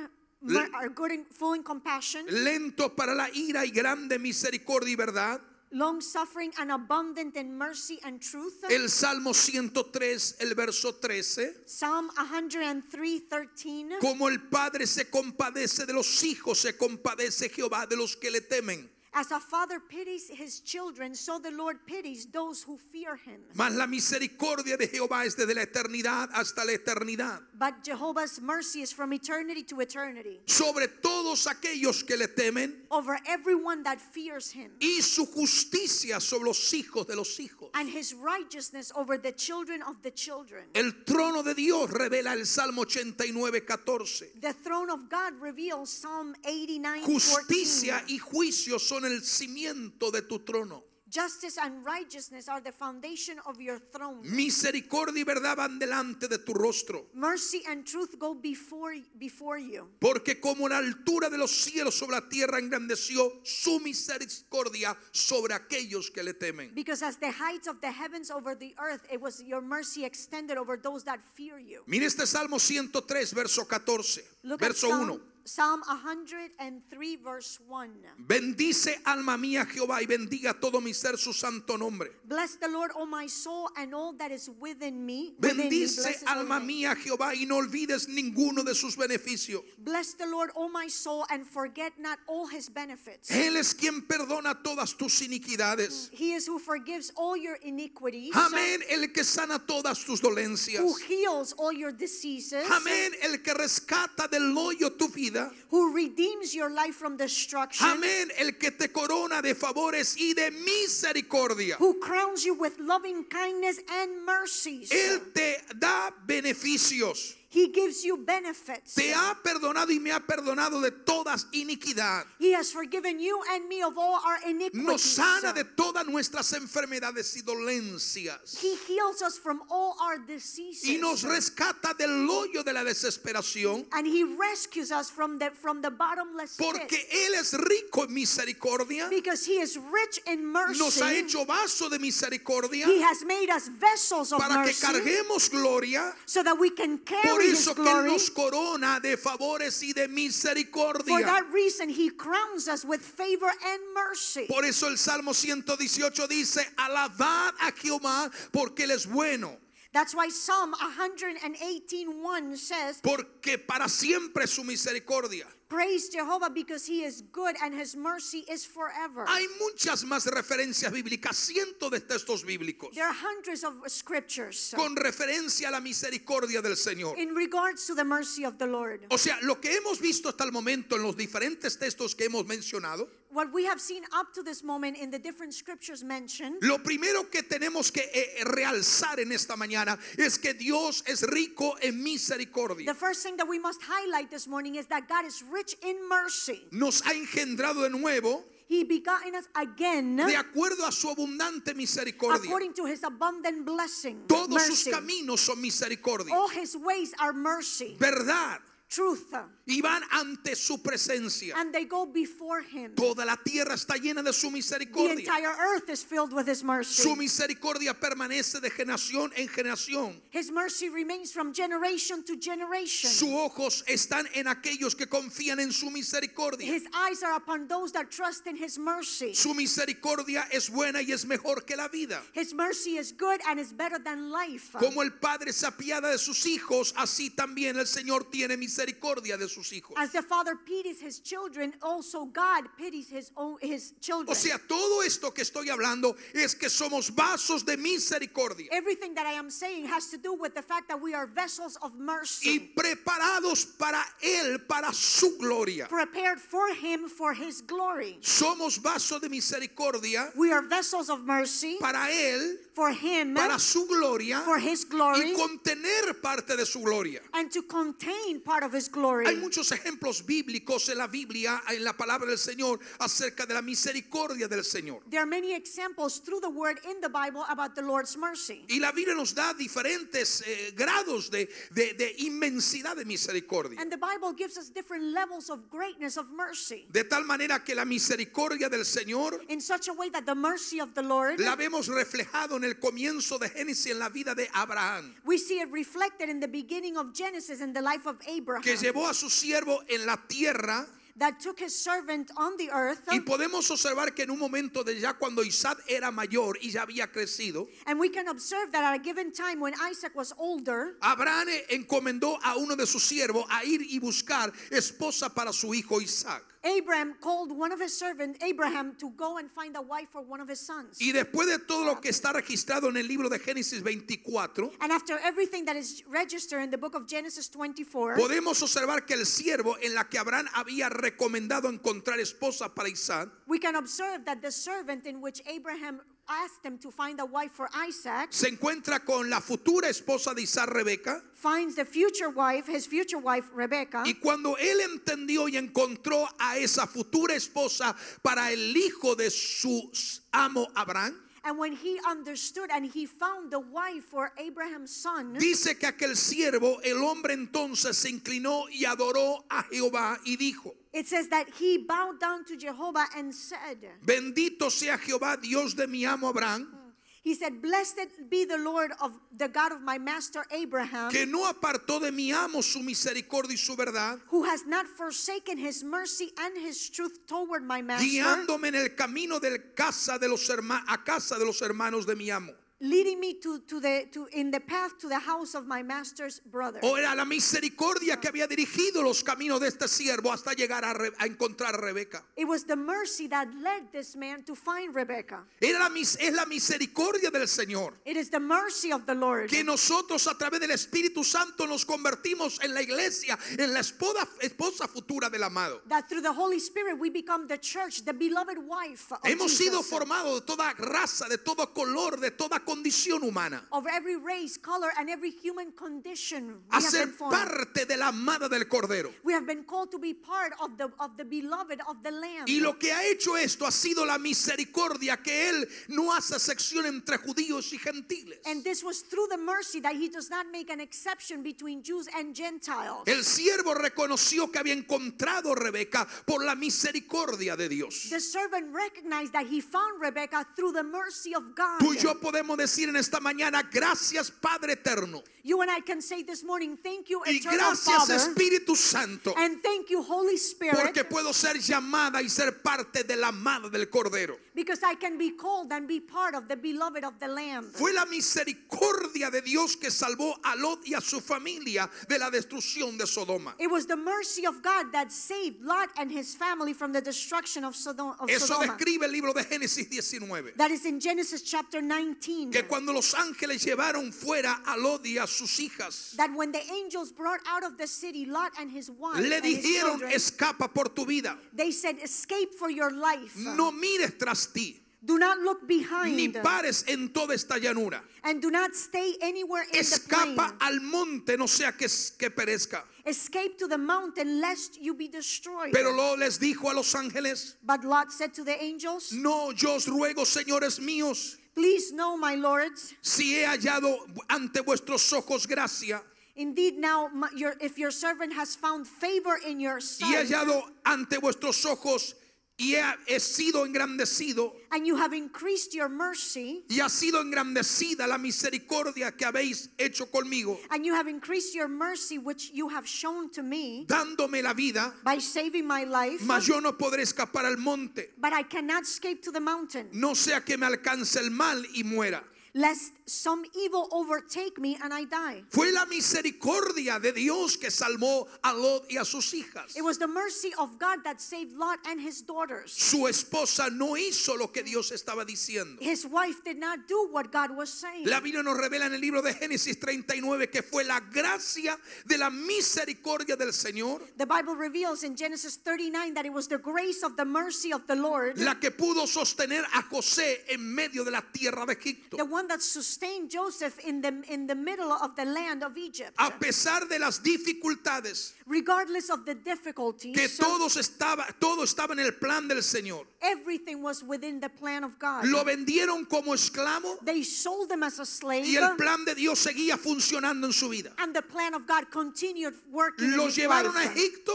are good and full in compassion, lento para la ira y grande misericordia y verdad. long suffering and abundant in mercy and truth. El Salmo 103, el verso 13. Psalm 103:13. Como el Padre se compadece de los hijos, se compadece Jehová de los que le temen. As a father pities his children, so the Lord pities those who fear him. Mas la misericordia de Jehová es desde la eternidad hasta la eternidad. But Jehovah's mercy is from eternity to eternity, Sobre todos aquellos que le temen, over everyone that fears him, y su justicia sobre los hijos de los hijos. and his righteousness over the children of the children. El trono de Dios revela el Salmo 89:14. The throne of God reveals Psalm 89:14. Justicia y juicio son el cimiento de tu trono. Justice and righteousness are the foundation of your throne. Misericordia y verdad van delante de tu rostro. Mercy and truth go before you. Porque como la altura de los cielos sobre la tierra engrandeció su misericordia sobre aquellos que le temen. Because as the heights of the heavens over the earth, it was your mercy extended over those that fear you. Mire este Salmo 103, verso 14, Look at verso 1. Psalm 103 verse 1. Bendice alma mía Jehová y bendiga todo mi ser su santo nombre. Bless the Lord, O my soul, and all that is within me. Bendice Bless his alma holy name. mía Jehová y no olvides ninguno de sus beneficios. Bless the Lord, O my soul, and forget not all his benefits. Él es quien perdona todas tus iniquidades. He is who forgives all your iniquities. Amén, el que sana todas tus dolencias. Who heals all your diseases. Amén, el que rescata del hoyo tu vida. Who redeems your life from destruction. Amén, el que te corona de favores y de misericordia. Who crowns you with loving kindness and mercies. Él te da beneficios. He gives you benefits. Te ha perdonado y me ha perdonado de todas iniquidad. He has forgiven you and me of all our iniquities. Nos sana de todas nuestras enfermedades y dolencias. He heals us from all our diseases. Y nos rescata del hoyo de la desesperación. And he rescues us from the bottomless Porque pit. Él es rico en misericordia. Because he is rich in mercy. Nos ha hecho vaso de misericordia He has made us vessels of para que mercy carguemos gloria so that we can carry Por his eso que Él glory. nos corona de favores y de For misericordia. that reason, he crowns us with favor and mercy. Por eso el Salmo 118 dice: alabad a Jehová porque Él es bueno, That's why Psalm 118:1 says, porque para siempre es su misericordia. praise Jehovah because he is good and his mercy is forever. Hay muchas más referencias bíblicas, cientos de textos bíblicos There are hundreds of scriptures con referencia a la misericordia del Señor. in regards to the mercy of the Lord. O sea, lo que hemos visto hasta el momento en los diferentes textos que hemos mencionado, What we have seen up to this moment in the different scriptures mentioned, lo primero que tenemos que realzar en esta mañana es que Dios es rico en misericordia. the first thing that we must highlight this morning is that God is rich in mercy. Nos ha engendrado de nuevo He begotten us again de acuerdo a su abundante misericordia. according to his abundant blessing. Todos sus Mercy. caminos son misericordia, All his ways are mercy, verdad, truth, y van ante su presencia. and they go before him. Toda la tierra está llena de su The misericordia. entire earth is filled with his mercy. Su misericordia permanece de generación en generación. His mercy remains from generation to generation. Sus ojos están en aquellos que confían en su misericordia. His eyes are upon those that trust in his mercy. Su misericordia es buena y es mejor que la vida. His mercy is good and is better than life. Como el Padre se apiada de sus hijos, así también el Señor tiene misericordia de sus hijos. As the Father pities his children, also God pities his children. O sea, todo esto que estoy hablando es que somos vasos de misericordia Everything that I am saying has to do with the fact that we are vessels of y mercy, preparados para Él, para su gloria. prepared for him for his glory. Somos vasos de misericordia We are vessels of mercy para Él, for him, para su gloria for his y glory, contener parte de su gloria. and to contain part of his glory. Hay muchos ejemplos bíblicos en la Biblia, en la palabra del Señor, acerca de la misericordia del Señor. There are many examples through the word in the Bible about the Lord's mercy. Y la Biblia nos da diferentes grados de inmensidad de misericordia. And the Bible gives us different levels of greatness of mercy. De tal manera que la misericordia del Señor In such a way that the mercy of the Lord, la vemos reflejado en el comienzo de Génesis en la vida de Abraham, we see it reflected in the beginning of Genesis in the life of Abraham, que llevó a su siervo en la tierra. that took his servant on the earth. Y podemos observar que en un momento de ya cuando Isaac era mayor y ya había crecido, And we can observe that at a given time when Isaac was older, Abraham encomendó a uno de sus siervos a ir y buscar esposa para su hijo Isaac. Abraham called one of his servants, Abraham, to go and find a wife for one of his sons. Y después de todo lo que está registrado en el libro de Génesis 24, And after everything that is registered in the book of Genesis 24, podemos observar que el siervo en la que Abraham había recomendado encontrar esposa para Isaac, we can observe that the servant in which Abraham asked him to find a wife for Isaac se encuentra con la futura esposa de Isaac, Rebeca. finds the future wife, his future wife Rebecca. Y cuando él entendió y encontró a esa futura esposa para el hijo de su amo Abraham, And when he understood and he found the wife for Abraham's son, dice que aquel siervo, el hombre entonces se inclinó y adoró a Jehová y dijo: it says that he bowed down to Jehovah and said, bendito sea Jehová, Dios de mi amo Abraham, he said, blessed be the Lord of the God of my master Abraham, que no apartó de mi amo su misericordia y su verdad, who has not forsaken his mercy and his truth toward my master, guiándome en el camino a casa de los hermanos de mi amo. leading me in the path to the house of my master's brother. O era la misericordia que había dirigido los caminos de este siervo hasta llegar a encontrar a Rebeca. It was the mercy that led this man to find Rebecca. Es la misericordia del Señor It is the mercy of the Lord que nosotros a través del Espíritu Santo nos convertimos en la iglesia, en la esposa futura del amado. that through the Holy Spirit we become the church, the beloved wife of Hemos sido Jesus. formados de toda raza, de todo color, de toda condición humana, Of every race, color, and every human condition, we a have ser been formed. parte de la amada del Cordero. We have been called to be part of the beloved of the Lamb. Y lo que ha hecho esto ha sido la misericordia, que Él no hace sección entre judíos y gentiles. And this was through the mercy that he does not make an exception between Jews and Gentiles. El siervo reconoció que había encontrado a Rebeca por la misericordia de Dios. The servant recognized that he found Rebecca through the mercy of God. Tú y yo podemos decir en esta mañana, gracias Padre eterno. You and I can say this morning, thank you, Y eternal gracias Father, Espíritu Santo, and thank you, Holy Spirit, porque puedo ser llamada y ser parte de la amada del Cordero. because I can be called and be part of the beloved of the Lamb. Fue la misericordia de Dios que salvó a Lot y a su familia de la destrucción de Sodoma. It was the mercy of God that saved Lot and his family from the destruction of Sodoma. Eso describe el libro de Génesis 19. That is in Genesis chapter 19. Que cuando los ángeles llevaron fuera a Lot y a sus hijas, That when the angels brought out of the city Lot and his wife le and his dijeron, children, escapa por tu vida. they said, escape for your life. No mires tras ti, Do not look ni behind. pares en toda esta llanura. And do not stay anywhere in the plain. Escapa al monte, no sea que perezca. Escape to the mountain lest you be destroyed. Pero Lot les dijo a los ángeles, But Lot said to the angels, no, yo os ruego, señores míos, please know, my lords, si he hallado ante vuestros ojos gracia indeed now if your servant has found favor in your y he sight, hallado ante vuestros ojos y he sido engrandecido and you have increased your mercy, y ha sido engrandecida la misericordia que habéis hecho conmigo, and you have increased your mercy which you have shown to me dándome la vida, by saving my life, mas yo no podré escapar al monte, but I cannot escape to the mountain, no sea que me alcance el mal y muera. lest some evil overtake me and I die. Fue la misericordia de Dios que salvó a Lot y a sus hijas. It was the mercy of God that saved Lot and his daughters. Su esposa no hizo lo que Dios estaba diciendo. His wife did not do what God was saying. La Biblia nos revela en el libro de Génesis 39 que fue la gracia de la misericordia del Señor The Bible reveals in Genesis 39 that it was the grace of the mercy of the Lord, la que pudo sostener a José en medio de la tierra de Egipto. the one that sustained Joseph in the middle of the land of Egypt. A pesar de las dificultades, Regardless of the difficulties, que todo estaba en el plan del Señor. everything was within the plan of God. Lo vendieron como esclavo They sold him as a slave, y el plan de Dios seguía funcionando en su vida. and the plan of God continued working in Lo his llevaron a life. Egipto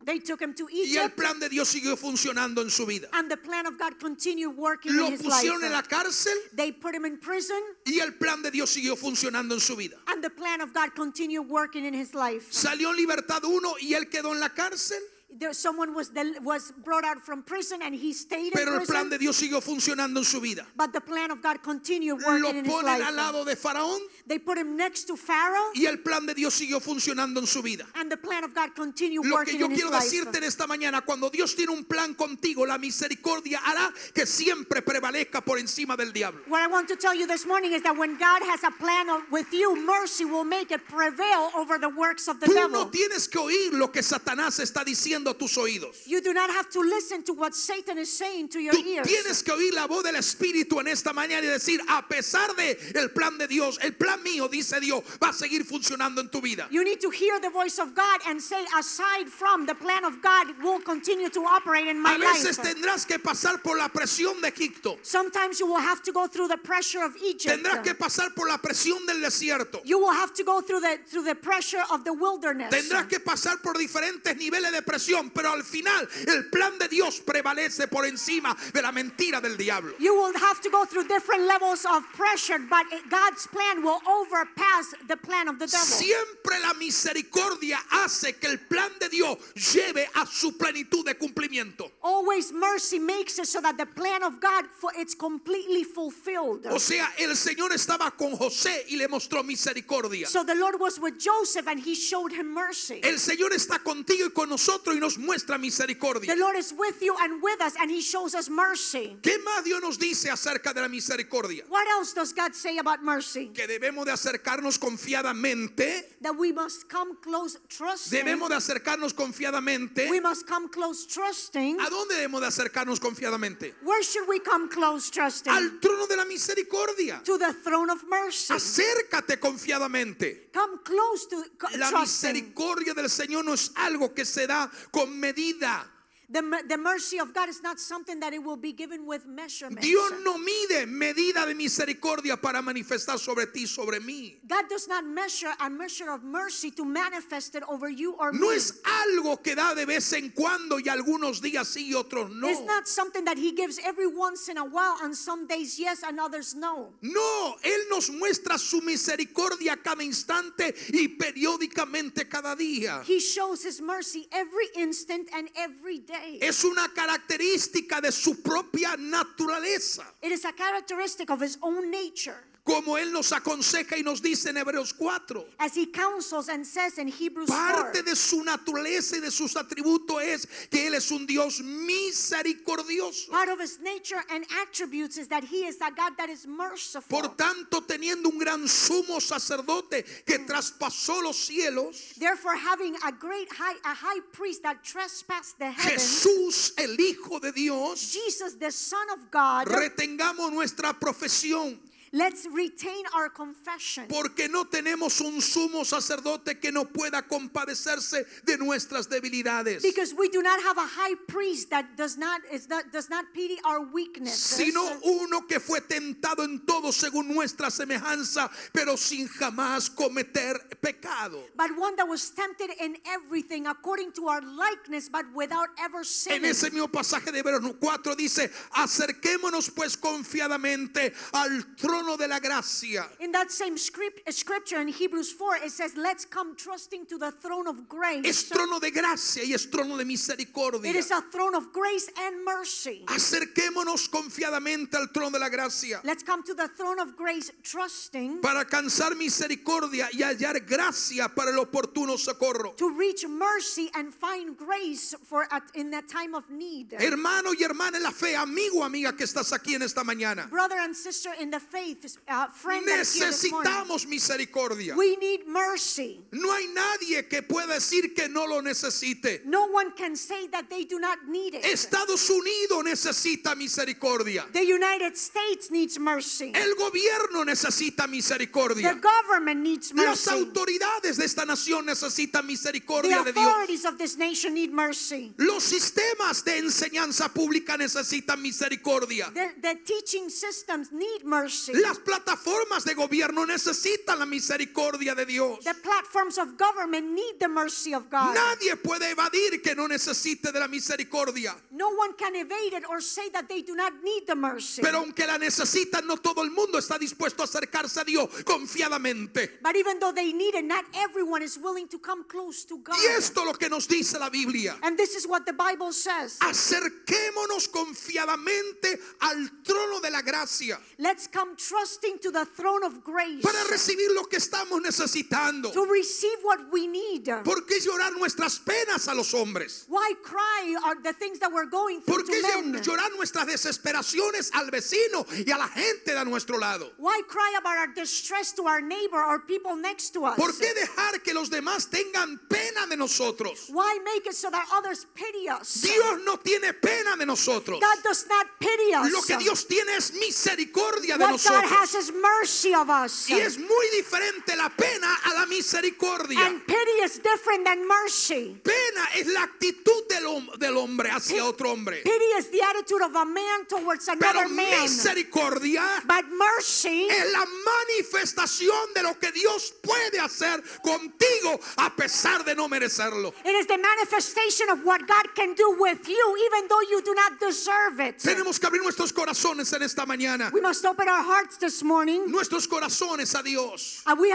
They took him to y el Egypt, plan de Dios siguió funcionando en su vida. and the plan of God continued working Lo in his life. pusieron en la cárcel They put him in prison, y el plan de Dios siguió funcionando en su vida. and the plan of God continued working in his life. Salió en libertad uno y él quedó en la cárcel, Someone was brought out from prison and he stayed in pero el plan prison, de Dios siguió funcionando en su vida. but the plan of God continued Lo working in his ponen al life. lado de Faraón They put him next to Pharaoh, y el plan de Dios siguió funcionando en su vida. and the plan of God continued Lo que working yo in his quiero life. decirte en esta mañana, cuando Dios tiene un plan contigo, la misericordia hará que siempre prevalezca por encima del diablo. What I want to tell you this morning is that when God has a plan with you, mercy will make it prevail over the works of the Tú devil. no tienes que oír lo que Satanás está diciendo a tus oídos. You do not have to listen to what Satan is saying to your Tú ears. tienes que oír la voz del Espíritu en esta mañana y decir, a pesar de el plan de Dios, el plan mío, dice Dios, va a seguir funcionando en tu vida. You need to hear the voice of God and say, aside from the plan of God, will continue to operate in my A veces life. tendrás que pasar por la presión de Egipto. Sometimes you will have to go through the pressure of Egypt. Tendrás que pasar por la presión del desierto. You will have to go through the pressure of the wilderness. Tendrás que pasar por diferentes niveles de presión, pero al final el plan de Dios prevalece por encima de la mentira del diablo. You will have to go through different levels of pressure, but God's plan will overpass the plan of the devil. Siempre la misericordia hace que el plan de Dios lleve a su plenitud de cumplimiento. Always mercy makes it so that the plan of God, it's completely fulfilled. O sea, el Señor estaba con José y le mostró misericordia. So the Lord was with Joseph and he showed him mercy. El Señor está contigo y con nosotros y nos muestra misericordia. The Lord is with you and with us and he shows us mercy. ¿Qué más Dios nos dice acerca de la misericordia? What else does God say about mercy? Que debemos de acercarnos confiadamente. That we must come close trusting. Debemos de acercarnos confiadamente. We must come close trusting. ¿A dónde debemos de acercarnos confiadamente? Where should we come close trusting? Al trono de la misericordia. To the throne of mercy. Acércate confiadamente. Come close to La trusting. misericordia del Señor no es algo que se da con medida. The mercy of God is not something that it will be given with measurements. Dios no mide medida de misericordia para manifestar sobre ti, sobre mí. God does not measure a measure of mercy to manifest it over you or No me. es algo que da de vez en cuando y algunos días sí y otros no. It's not something that he gives every once in a while, and some days yes and others no. No, Él nos muestra su misericordia cada instante y periódicamente cada día. He shows his mercy every instant and every day. Es una característica de su propia naturaleza. It is a characteristic of his own nature. Como Él nos aconseja y nos dice en Hebreos 4. As he counsels and says in Hebrews 4. Parte de su naturaleza y de sus atributos es que Él es un Dios misericordioso. Part of his nature and attributes is that he is a God that is merciful. Por tanto, teniendo un gran sumo sacerdote que traspasó los cielos, Therefore, having a high priest that trespassed the heavens, Jesús, el Hijo de Dios, Jesus, the Son of God, retengamos nuestra profesión. let's retain our confession. Porque no tenemos un sumo sacerdote que no pueda compadecerse de nuestras debilidades, Because we do not have a high priest that does not pity our weaknesses, sino uno que fue tentado en todo según nuestra semejanza, pero sin jamás cometer pecado. but one that was tempted in everything according to our likeness, but without ever En sinning. ese mismo pasaje de Hebreos 4 dice: acerquémonos pues confiadamente al trono de la gracia. In that same scripture in Hebrews 4, it says, let's come trusting to the throne of grace. Es trono de gracia y es trono de misericordia. It is a throne of grace and mercy. Acerquémonos confiadamente al trono de la gracia Let's come to the throne of grace trusting para alcanzar misericordia y hallar gracia para el oportuno socorro. to reach mercy and find grace in that time of need. Hermano y hermana en la fe, amigo, amiga que estás aquí en esta mañana, Brother and sister in the faith, friend that is here this morning, necesitamos misericordia. we need mercy. No hay nadie que pueda decir que no lo necesite. No one can say that they do not need it. Estados Unidos necesita misericordia. The United States needs mercy. El gobierno necesita misericordia. The government needs Las mercy. autoridades de esta nación necesitan The misericordia de Dios. authorities of this nation need mercy. Los sistemas de enseñanza pública necesitan misericordia. The teaching systems need mercy. Las plataformas de gobierno necesitan la misericordia de Dios. The platforms of government need the mercy of God. Nadie puede evadir que no necesite de la misericordia. No one can evade it or say that they do not need the mercy. Pero aunque la necesitan, no todo el mundo está dispuesto a acercarse a Dios confiadamente. But even though they need it, not everyone is willing to come close to God. Y esto es lo que nos dice la Biblia. And this is what the Bible says. Acerquémonos confiadamente al trono de la gracia Let's come trusting to the throne of grace para recibir lo que estamos necesitando. to receive what we need. ¿Por qué llorar nuestras penas a los hombres? Why cry are the things that we're going through ¿Por qué to men? llorar nuestras desesperaciones al vecino y a la gente de a nuestro lado? Why cry about our distress to our neighbor or people next to us? ¿Por qué dejar que los demás tengan pena de nosotros? Why make it so that others pity us? Dios no tiene pena de nosotros. God does not pity us. Lo que Dios tiene es misericordia de What God has nosotros. is mercy of us. Y es muy diferente la pena a la misericordia. And pity is different than mercy. Pena es la actitud del hombre hacia otro hombre. Pity is the attitude of a man towards Pero another man. misericordia But mercy es la manifestación de lo que Dios puede hacer contigo a pesar de no merecerlo. it is the manifestation of what God can do with you even though you do not deserve it. Tenemos que abrir nuestros corazones en esta mañana. We must open our hearts this morning. Nuestros corazones a Dios. We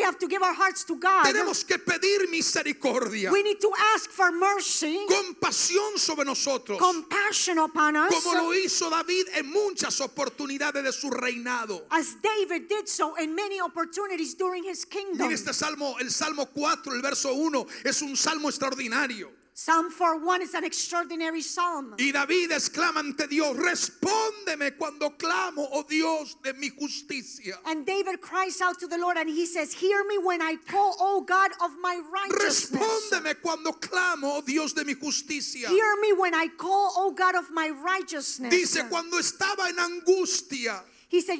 have to give our hearts to God. Tenemos que pedir misericordia, We need to ask for mercy, compasión sobre nosotros, compassion upon us, como lo hizo David en muchas oportunidades de su reinado. as David did so in many opportunities during his kingdom. Mire este salmo, el Salmo 4, el verso 1, es un salmo extraordinario. Psalm 4:1 is an extraordinary psalm. Y David exclama ante Dios: respóndeme cuando clamo, oh Dios de mi justicia. And David cries out to the Lord and he says, hear me when I call, O God of my righteousness. Respóndeme cuando clamo, oh Dios de mi justicia. Hear me when I call, O God of my righteousness. Dice: cuando estaba en angustia, He said,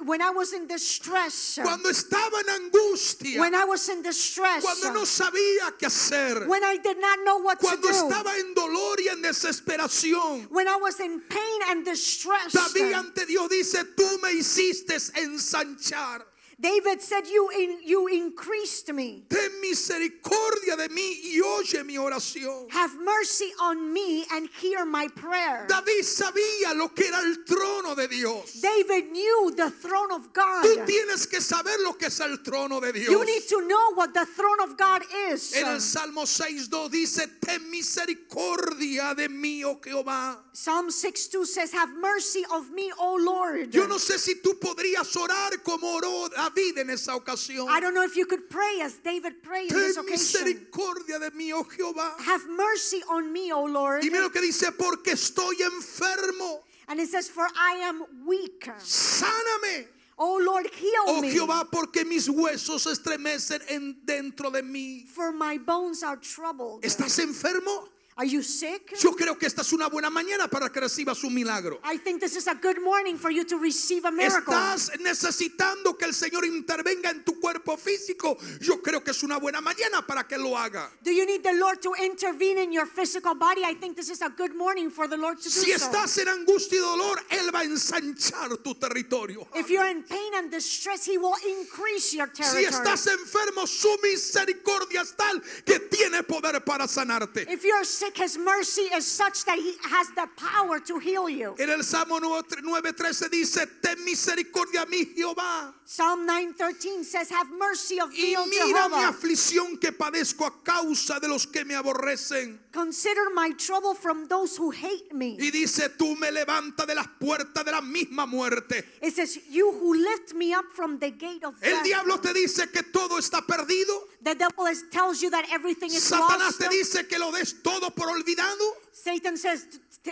when I was in distress, cuando estaba en angustia, when I was in distress, cuando no sabía qué hacer, when I did not know what to cuando do, estaba en dolor y en desesperación, when I was in pain and distress, David ante Dios dice, tú me hiciste ensanchar. David said, you increased me. Ten misericordia de mí y oye mi oración. Have mercy on me and hear my prayer. David sabía lo que era el trono de Dios. David knew the throne of God. Tú tienes que saber lo que es el trono de Dios. You need to know what the throne of God is. En el Salmo 6:2 dice, ten misericordia de mí, oh Jehová. Psalm 6:2 says, have mercy of me, O Lord. Yo no sé si tú podrías orar como oró David en esa ocasión. I don't know if you could pray as David prayed in this Ten occasion. misericordia de mí, oh Jehová. Have mercy on me, O Lord. Y mira lo que dice, porque estoy enfermo. And it says, for I am weak. Sáname, O Lord, heal oh me. Jehová, porque mis huesos se estremecen dentro de mí. For my bones are troubled. ¿Estás enfermo? Are you sick? Yo creo que esta es una buena mañana para que recibas un milagro. I think this is a good morning for you to receive a miracle. Estás necesitando que el Señor intervenga en tu cuerpo físico. Yo creo que es una buena mañana para que lo haga. Do you need the Lord to intervene in your physical body? I think this is a good morning for the Lord to do Si so. estás en angustia y dolor, Él va a ensanchar tu territorio. If you're in pain and distress, He will increase your Si territory. estás enfermo, su misericordia es tal que tiene poder para sanarte. If you're sick, His mercy is such that He has the power to heal you. En el Salmo 9:13 dice, ten misericordia a mí, Jehová. Psalm 9:13 says, have mercy of Y me, O mira mi Jehovah. aflicción que padezco a causa de los que me aborrecen. Consider my trouble from those who hate me. Y dice, tú me levantas de las puertas de la misma muerte. It says, you who lift me up from the gate of El death. diablo te dice que todo está perdido. The devil tells you that everything is Satanás lost. te dice que lo des todo por olvidado.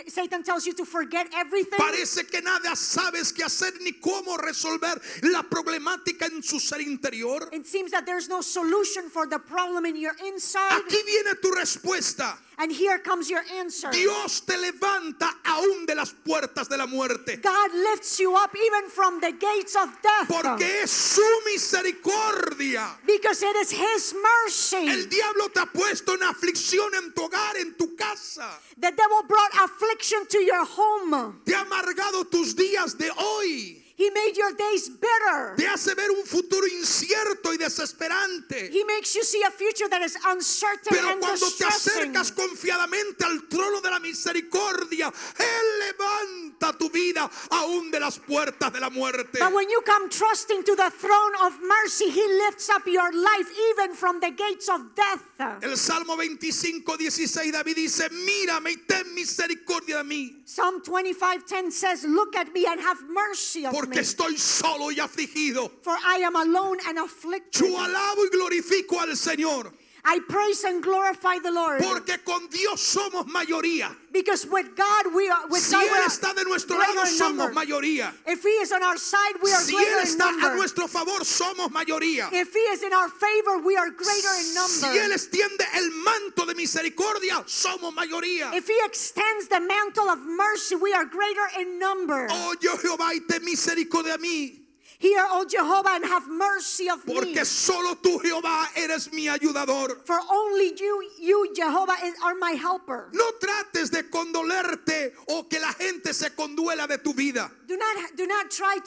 Satan tells you to forget everything. Parece que nada sabes qué hacer ni cómo resolver la problemática en su ser interior. It seems that there's no solution for the problem in your inside. Aquí viene tu respuesta. And here comes your answer. Dios te levanta aún de las puertas de la muerte. God lifts you up even from the gates of death. Porque es su misericordia. Because it is His mercy. El diablo te ha puesto en aflicción en tu hogar, en tu casa. The devil brought affliction to your home. Te ha amargado tus días de hoy. He made your days bitter. Te hace ver un futuro incierto y desesperante. He makes you see a future that is uncertain Pero and cuando te distressing. acercas confiadamente al trono de la misericordia, Él levanta tu vida aún de las puertas de la muerte. But when you come trusting to the throne of mercy, He lifts up your life even from the gates of death. El Salmo 25:16 David dice, mírame y ten misericordia de mí. Psalm 25:10 says, look at me and have mercy of Porque me. estoy solo y afligido. For I am alone and afflicted. Yo alabo y glorifico al Señor. I praise and glorify the Lord. Porque con Dios somos mayoría. Because with God we are Si Él está de nuestro lado, somos mayoría. If He is on our side, we are Si Él greater in está a number. nuestro favor, somos mayoría. If He is in our favor, we are greater in Si number. Él extiende el manto de misericordia, somos mayoría. If He extends the mantle of mercy, we are greater in number. Oh, yo Jehová, y ten misericordia de mí. Hear, O Jehovah, and have mercy of me. Porque solo tú, Jehová, eres mi ayudador. For only you, Jehovah, are my helper. No trates de condolerte o que la gente se conduela de tu vida. Do not try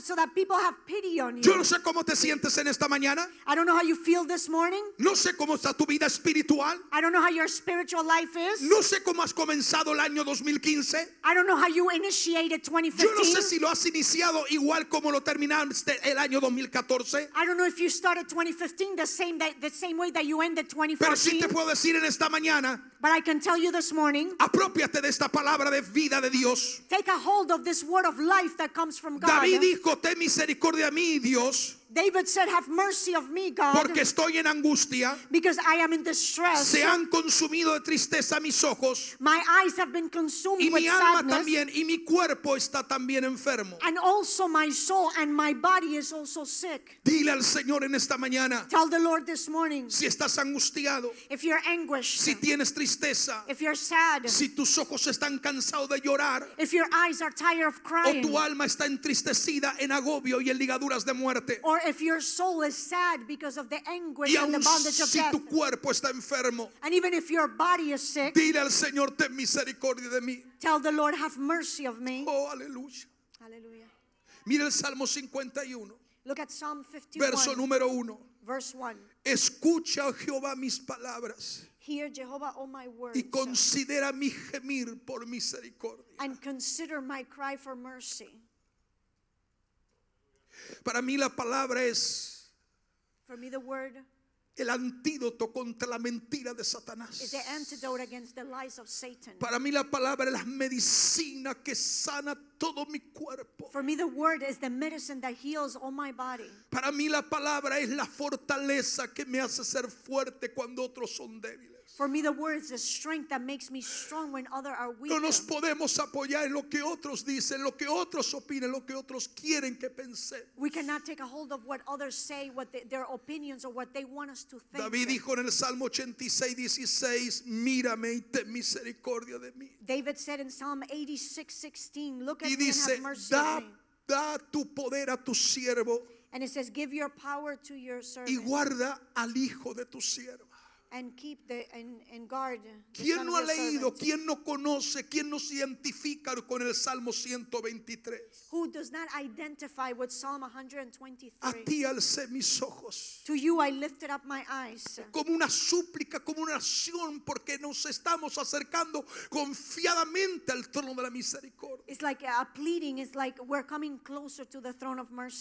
so that people have pity on you. Yo no sé cómo te sientes en esta mañana. I don't know how you feel this morning. No sé cómo está tu vida espiritual. I don't know how your spiritual life is. No sé cómo has comenzado el año 2015. I don't know how you initiated Yo no sé 2015. si lo has iniciado igual como lo terminaste el año 2014. I don't know if you started 2015 the same way that you ended Pero sí 2014. te puedo decir en esta mañana, But I can tell you this morning, apropiate de esta palabra de vida de Dios. take a hold of this word of life that comes from God. David dijo, ten misericordia a mí, Dios. David said, have mercy of me, God, porque estoy en angustia. because I am in distress. Se han consumido de tristeza mis ojos My eyes have been consumed y with mi alma sadness, también, y mi cuerpo está también enfermo. and also my soul and my body is also sick. Dile al Señor en esta mañana, Tell the Lord this morning, si estás angustiado, if you're anguished, si tienes tristeza, if you're sad, si tus ojos están cansados de llorar, if your eyes are tired of o crying, tu alma está entristecida en agobio y en ligaduras de muerte, or if your soul is sad because of the anguish y and the aun bondage of si death, tu cuerpo está enfermo, and even if your body is sick, dile al Señor, ten misericordia de mí. tell the Lord, have mercy of me. Oh, aleluya. Hallelujah. Mira el Salmo 51, Look at Psalm 51, verso número 1. verse 1. Escucha, oh Jehová, mis palabras Hear, Jehovah, all my words, y considera mi gemir por misericordia. and consider my cry for mercy. Para mí la palabra es For me, the word el antídoto contra la mentira de is Satanás. the antidote against the lies of Satan. Para mí la palabra es la medicina que sana todo mi cuerpo. For me, the word is the medicine that heals all my body. Para mí la palabra es la fortaleza que me hace ser fuerte cuando otros son débiles. For me, the word is the strength that makes me strong when others are weak. No nos podemos apoyar en lo que otros dicen, lo que otros opinan, lo que otros quieren que pensemos. We cannot take a hold of what others say, what their opinions, or what they want us to think. David dijo en el Salmo 86:16, mírame y ten misericordia de mí. David said in Psalm 86:16, look at Y me and dice, have mercy da, on me. da tu poder a tu siervo And it says, give your power to your y servant guarda al hijo de tu sierva. and keep and guard the ¿Quién son no of ha your leído? servant. ¿Quién no conoce? ¿Quién no se identifica con el Salmo 123? Who does not identify with Psalm 123? A ti alcé mis ojos. To you I lifted up my eyes. Como una súplica, como una oración, porque nos estamos acercando confiadamente al trono de la misericordia. It's like a pleading. It's like we're coming closer to the throne of mercy.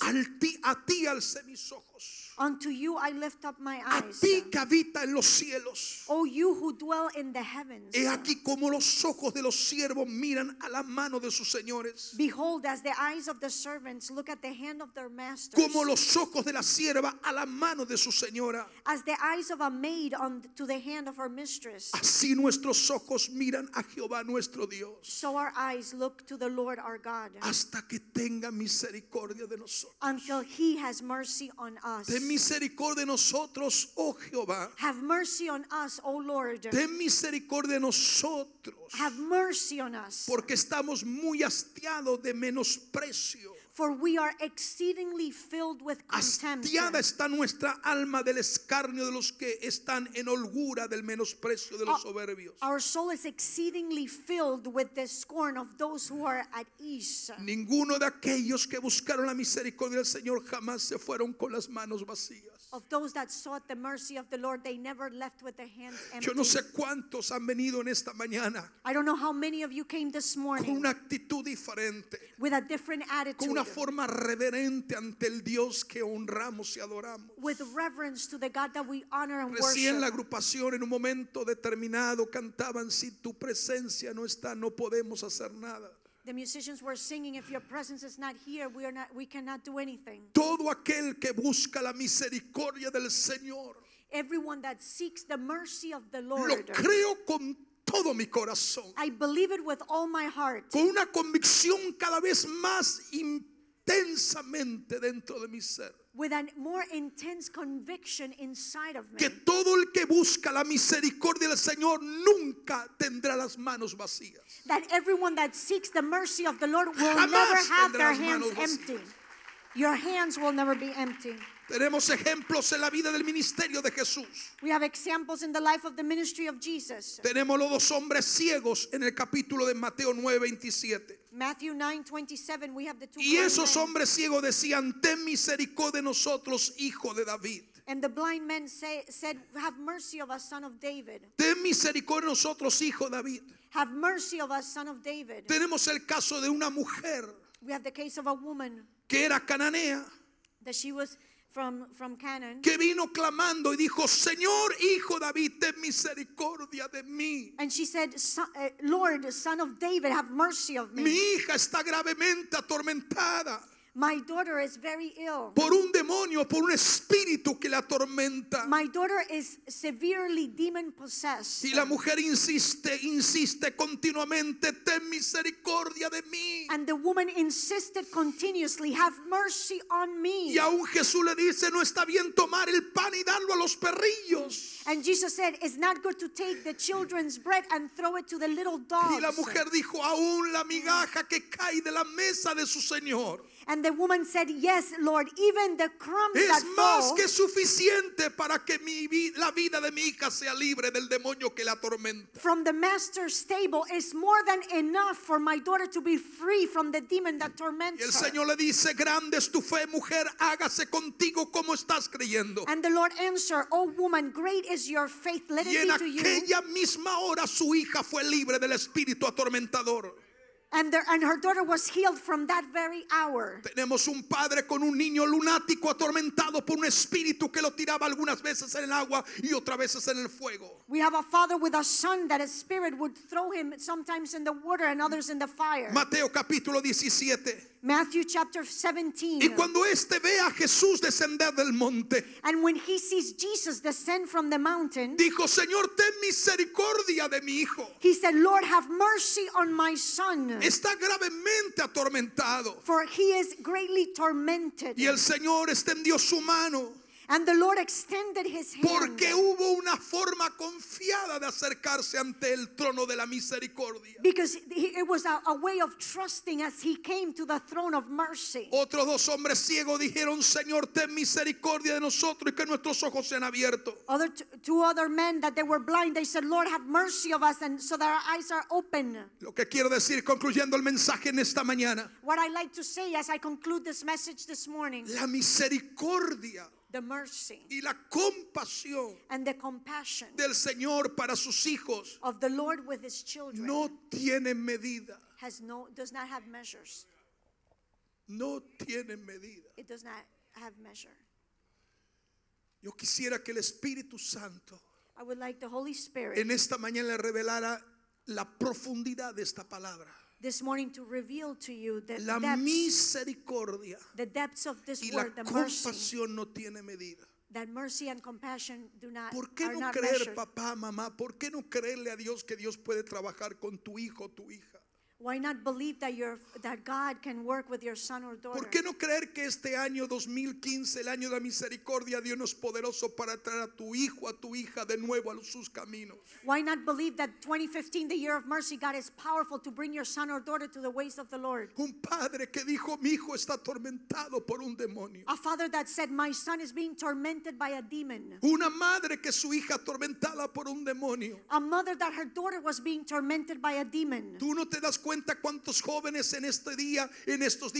A ti alcé mis ojos. Unto you I lift up my A eyes. ti que habita en los cielos. O you who dwell in the heavens. He aquí como los ojos de los siervos miran a la mano de sus señores. Behold, as the eyes of the servants look at the hand of their masters, Como los ojos de la sierva a la mano de su señora. as the eyes of a maid to the hand of her mistress, Así nuestros ojos miran a Jehová nuestro Dios. so our eyes look to the Lord our God, Hasta que tenga misericordia de nosotros. until He has mercy on us. Ten misericordia de nosotros, oh Jehová. Have mercy on us, O Lord. Ten misericordia de nosotros. Have mercy on us, Porque estamos muy hastiados de menosprecio. for we are exceedingly filled with contempt. Hastiada está nuestra alma del escarnio de los que están en holgura, del menosprecio de los soberbios. Our soul is exceedingly filled with the scorn of those who are at ease. Ninguno de aquellos que buscaron la misericordia del Señor jamás se fueron con las manos vacías. Of those that sought the mercy of the Lord, they never left with their hands empty. Yo no sé cuántos han venido en esta mañana I don't know how many of you came this con morning una actitud diferente, with a different con attitude, una forma reverente ante el Dios que honramos y adoramos. with reverence to the God that we honor and Recién la worship. agrupación en un momento determinado cantaban: si tu presencia no está, no podemos hacer nada. The musicians were singing, if your presence is not here, we cannot do anything. Todo aquel que busca la misericordia del Señor, Everyone that seeks the mercy of the lo Lord, creo con todo mi corazón, I believe it with all my heart, con una convicción cada vez más intensamente dentro de mi ser, with a more intense conviction inside of me, que todo el que busca la misericordia del Señor nunca tendrá las manos vacías. that everyone that seeks the mercy of the Lord will Jamás never have tendrá their las hands manos vacías. empty. Your hands will never be empty. Tenemos ejemplos en la vida del ministerio de Jesús. We have examples in the life of the ministry of Jesus. Tenemos los dos hombres ciegos en el capítulo de Mateo 9:27. Matthew 9:27, we have the two Y blind esos men. hombres ciegos decían: ten misericordia de nosotros, hijo de David. And the blind men said, have mercy of us, son of David. Ten misericordia de nosotros, hijo de David. Have mercy of us, son of David. Tenemos el caso de una mujer We have the case of a woman que era cananea, that she was from Canaan. que vino clamando y dijo: Señor, hijo de David, ten misericordia de mí. And she said, Lord, son of David, have mercy of Mi me. hija está gravemente atormentada. My daughter is very ill. por un demonio, por un espíritu que la atormenta. My daughter is severely demon possessed. Y la mujer insiste continuamente, ten misericordia de mí. And the woman insisted continuously, have mercy on me. Y aún Jesús le dice, no está bien tomar el pan y darlo a los perrillos. And Jesus said, it's not good to take the children's bread and throw it to the little dogs. Y la mujer dijo, aún la migaja que cae de la mesa de su Señor And the woman said, yes, Lord, even the crumbs es that más fall que suficiente para que la vida de mi hija sea libre del demonio que la atormenta. from the master's table is more than enough for my daughter to be free from the demon that Y torments el her. Señor le dice, grande es tu fe, mujer, hágase contigo como estás creyendo. And the Lord answered, oh woman, great is your faith, let Y it en be to you. aquella misma hora su hija fue libre del espíritu atormentador. And her daughter was healed from that very hour. Tenemos un padre con un niño lunático atormentado por un espíritu que lo tiraba algunas veces en el agua y otras veces en el fuego. We have a father with a son that a spirit would throw him sometimes in the water and others in the fire. Mateo capítulo 17. Matthew chapter 17. Y cuando éste ve a Jesús descender del monte, And when he sees Jesus descend from the mountain, dijo, Señor, ten misericordia de mi hijo. he said, Lord, have mercy on my son, Está gravemente atormentado. for he is greatly tormented. Y el Señor extendió su mano, And the Lord extended his hand, porque hubo una forma confiada de acercarse ante el trono de la misericordia. because it was a way of trusting as he came to the throne of mercy. Otros dos hombres ciegos dijeron, Señor, ten misericordia de nosotros y que nuestros ojos sean abiertos. Two other men that they were blind, they said, Lord, have mercy of us, and so that our eyes are open. Lo que quiero decir, concluyendo el mensaje en esta mañana, What I like to say as I conclude this message this morning, la misericordia the mercy y la compasión and the compassion del Señor para sus hijos of the Lord with his children no tiene medida. does not have measures. No tiene medida. It does not have measure. Yo quisiera que el Espíritu Santo I would like the Holy Spirit en esta mañana le revelara la profundidad de esta palabra. this morning to reveal to you the La misericordia depths of this y la word, the mercy. compasión no tiene medida. That mercy and compassion ¿Por qué are no not creer, measured. papá, mamá? ¿Por qué no creerle a Dios que Dios puede trabajar con tu hijo o tu hija? Why not believe that God can work with your son or daughter? ¿Por qué no creer que este año 2015, el año de la misericordia, Dios no es poderoso para traer a tu hijo, a tu hija de nuevo a sus caminos? Why not believe that 2015, the year of mercy, God is powerful to bring your son or daughter to the ways of the Lord? Un padre que dijo, mi hijo está atormentado por un demonio. A father that said, my son is being tormented by a demon. Una madre que su hija atormentada por un demonio. A mother that her daughter was being tormented by a demon. ¿Tú no te das cuenta cuántos jóvenes en estos días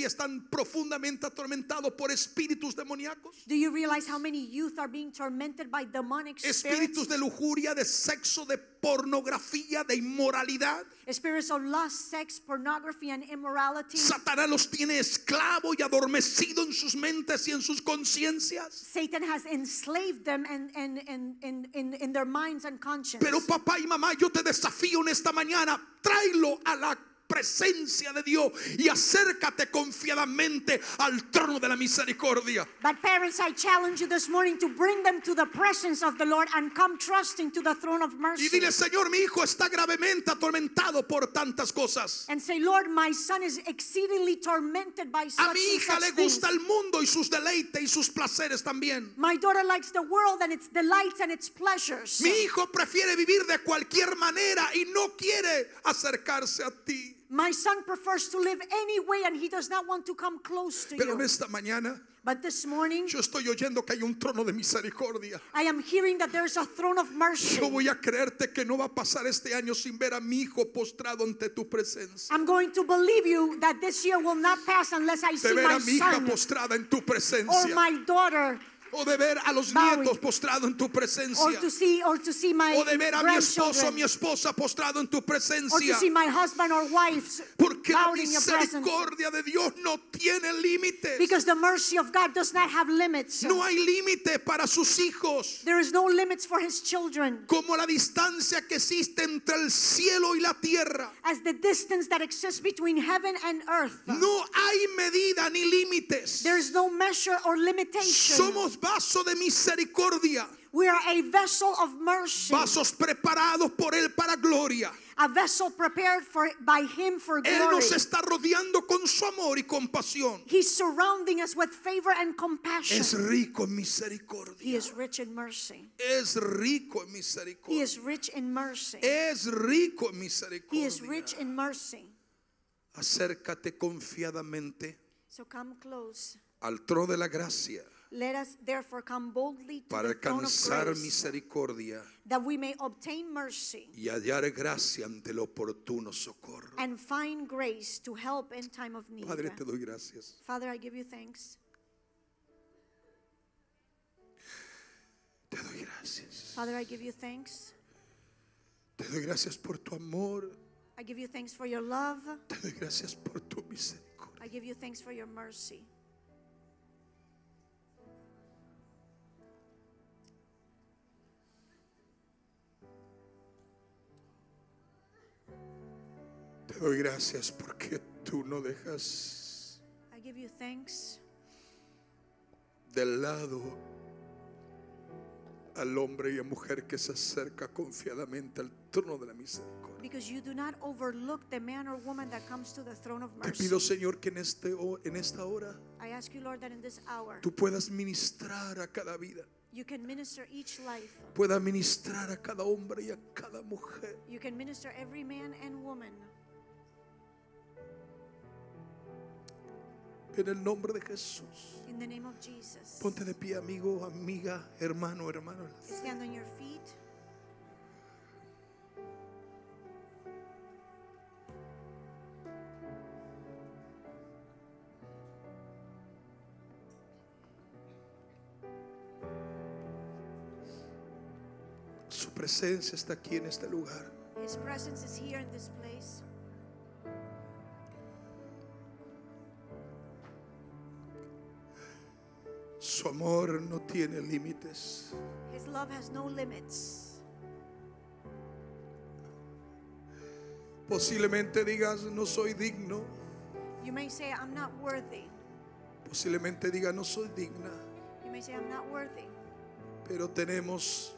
están profundamente atormentados por espíritus demoníacos? Do you realize how many youth are being tormented by demonic Espíritus spirits? de lujuria, de sexo, de pornografía, de inmoralidad. Spirits of lust, sex, pornography, and immorality. Satanás los tiene esclavos y adormecido en sus mentes y en sus conciencias. Satan has enslaved them and in their minds and conscience. Pero papá y mamá, yo te desafío en esta mañana, tráelo a la presencia de Dios y acércate confiadamente al trono de la misericordia. But parents, I challenge you this morning to bring them to the presence of the Lord and come trusting to the throne of Y mercy. dile, Señor, mi hijo está gravemente atormentado por tantas cosas. And say, Lord, my son is exceedingly tormented by A such mi and hija such le things. gusta el mundo y sus deleites y sus placeres también. My daughter likes the world and its delights and its pleasures. Mi hijo prefiere vivir de cualquier manera y no quiere acercarse a ti. My son prefers to live any way and he does not want to come close to Pero en you. esta mañana But this morning, yo estoy oyendo que hay un trono de misericordia. I am hearing that there is a throne of mercy. Yo voy a creerte que no va a pasar este año sin ver a mi hijo postrado ante tu presencia. I'm going to believe you that this year will not pass unless I De see ver my a mi hija son postrada en tu or presencia. my daughter o de ver a los bowing, nietos postrados en tu or presencia, to see my o de ver a mi esposo o grandchildren, mi esposa postrado en tu or to presencia. see my husband or wife Porque la bowed in your presence. misericordia de Dios no tiene límites. Because the mercy of God does not have limits. No hay límite para sus hijos. There is no limits for his children. Como la distancia que existe entre el cielo y la tierra. As the distance that exists between heaven and earth. No hay medida ni límites. There is no measure or limitation. Somos vaso de misericordia. We are a vessel of mercy. Vasos preparados por Él para gloria. A vessel prepared by him for Él glory. nos está rodeando con su amor y compasión. He's surrounding us with favor and compassion. Es rico en misericordia. He is rich in mercy. Es rico en He misericordia. is rich in mercy. Es rico en He is misericordia. rich in mercy. Acércate confiadamente So come close. al trono de la gracia Let us therefore come boldly to para the throne of alcanzar grace, misericordia that we may obtain mercy y hallar gracia ante el oportuno socorro. and find grace to help in time of need. Padre, te doy gracias. Father, I give you thanks. Te doy gracias. Father, I give you thanks. Te doy gracias por tu amor. I give you thanks for your love. Te doy gracias por tu misericordia. I give you thanks for your mercy. Te doy gracias porque tú no dejas I give you thanks del lado al hombre y a mujer que se acerca confiadamente al trono de la misericordia. because you do not overlook the man or woman that comes to the throne of Te mercy. pido, Señor, que en esta hora I ask you, Lord, that in this hour tú puedas ministrar a cada vida, you can minister each life. puedas ministrar a cada hombre y a cada mujer. You can minister every man and woman. En el nombre de Jesús. In the name of Jesus. Ponte de pie, amigo, amiga, hermano, hermano. Stand on your feet. Su presencia está aquí en este lugar. His presence is here in this place. Su amor no tiene límites. His love has no limits. Posiblemente digas, no soy digno. You may say, I'm not worthy. Posiblemente digas, no soy digna. You may say, I'm not worthy. Pero tenemos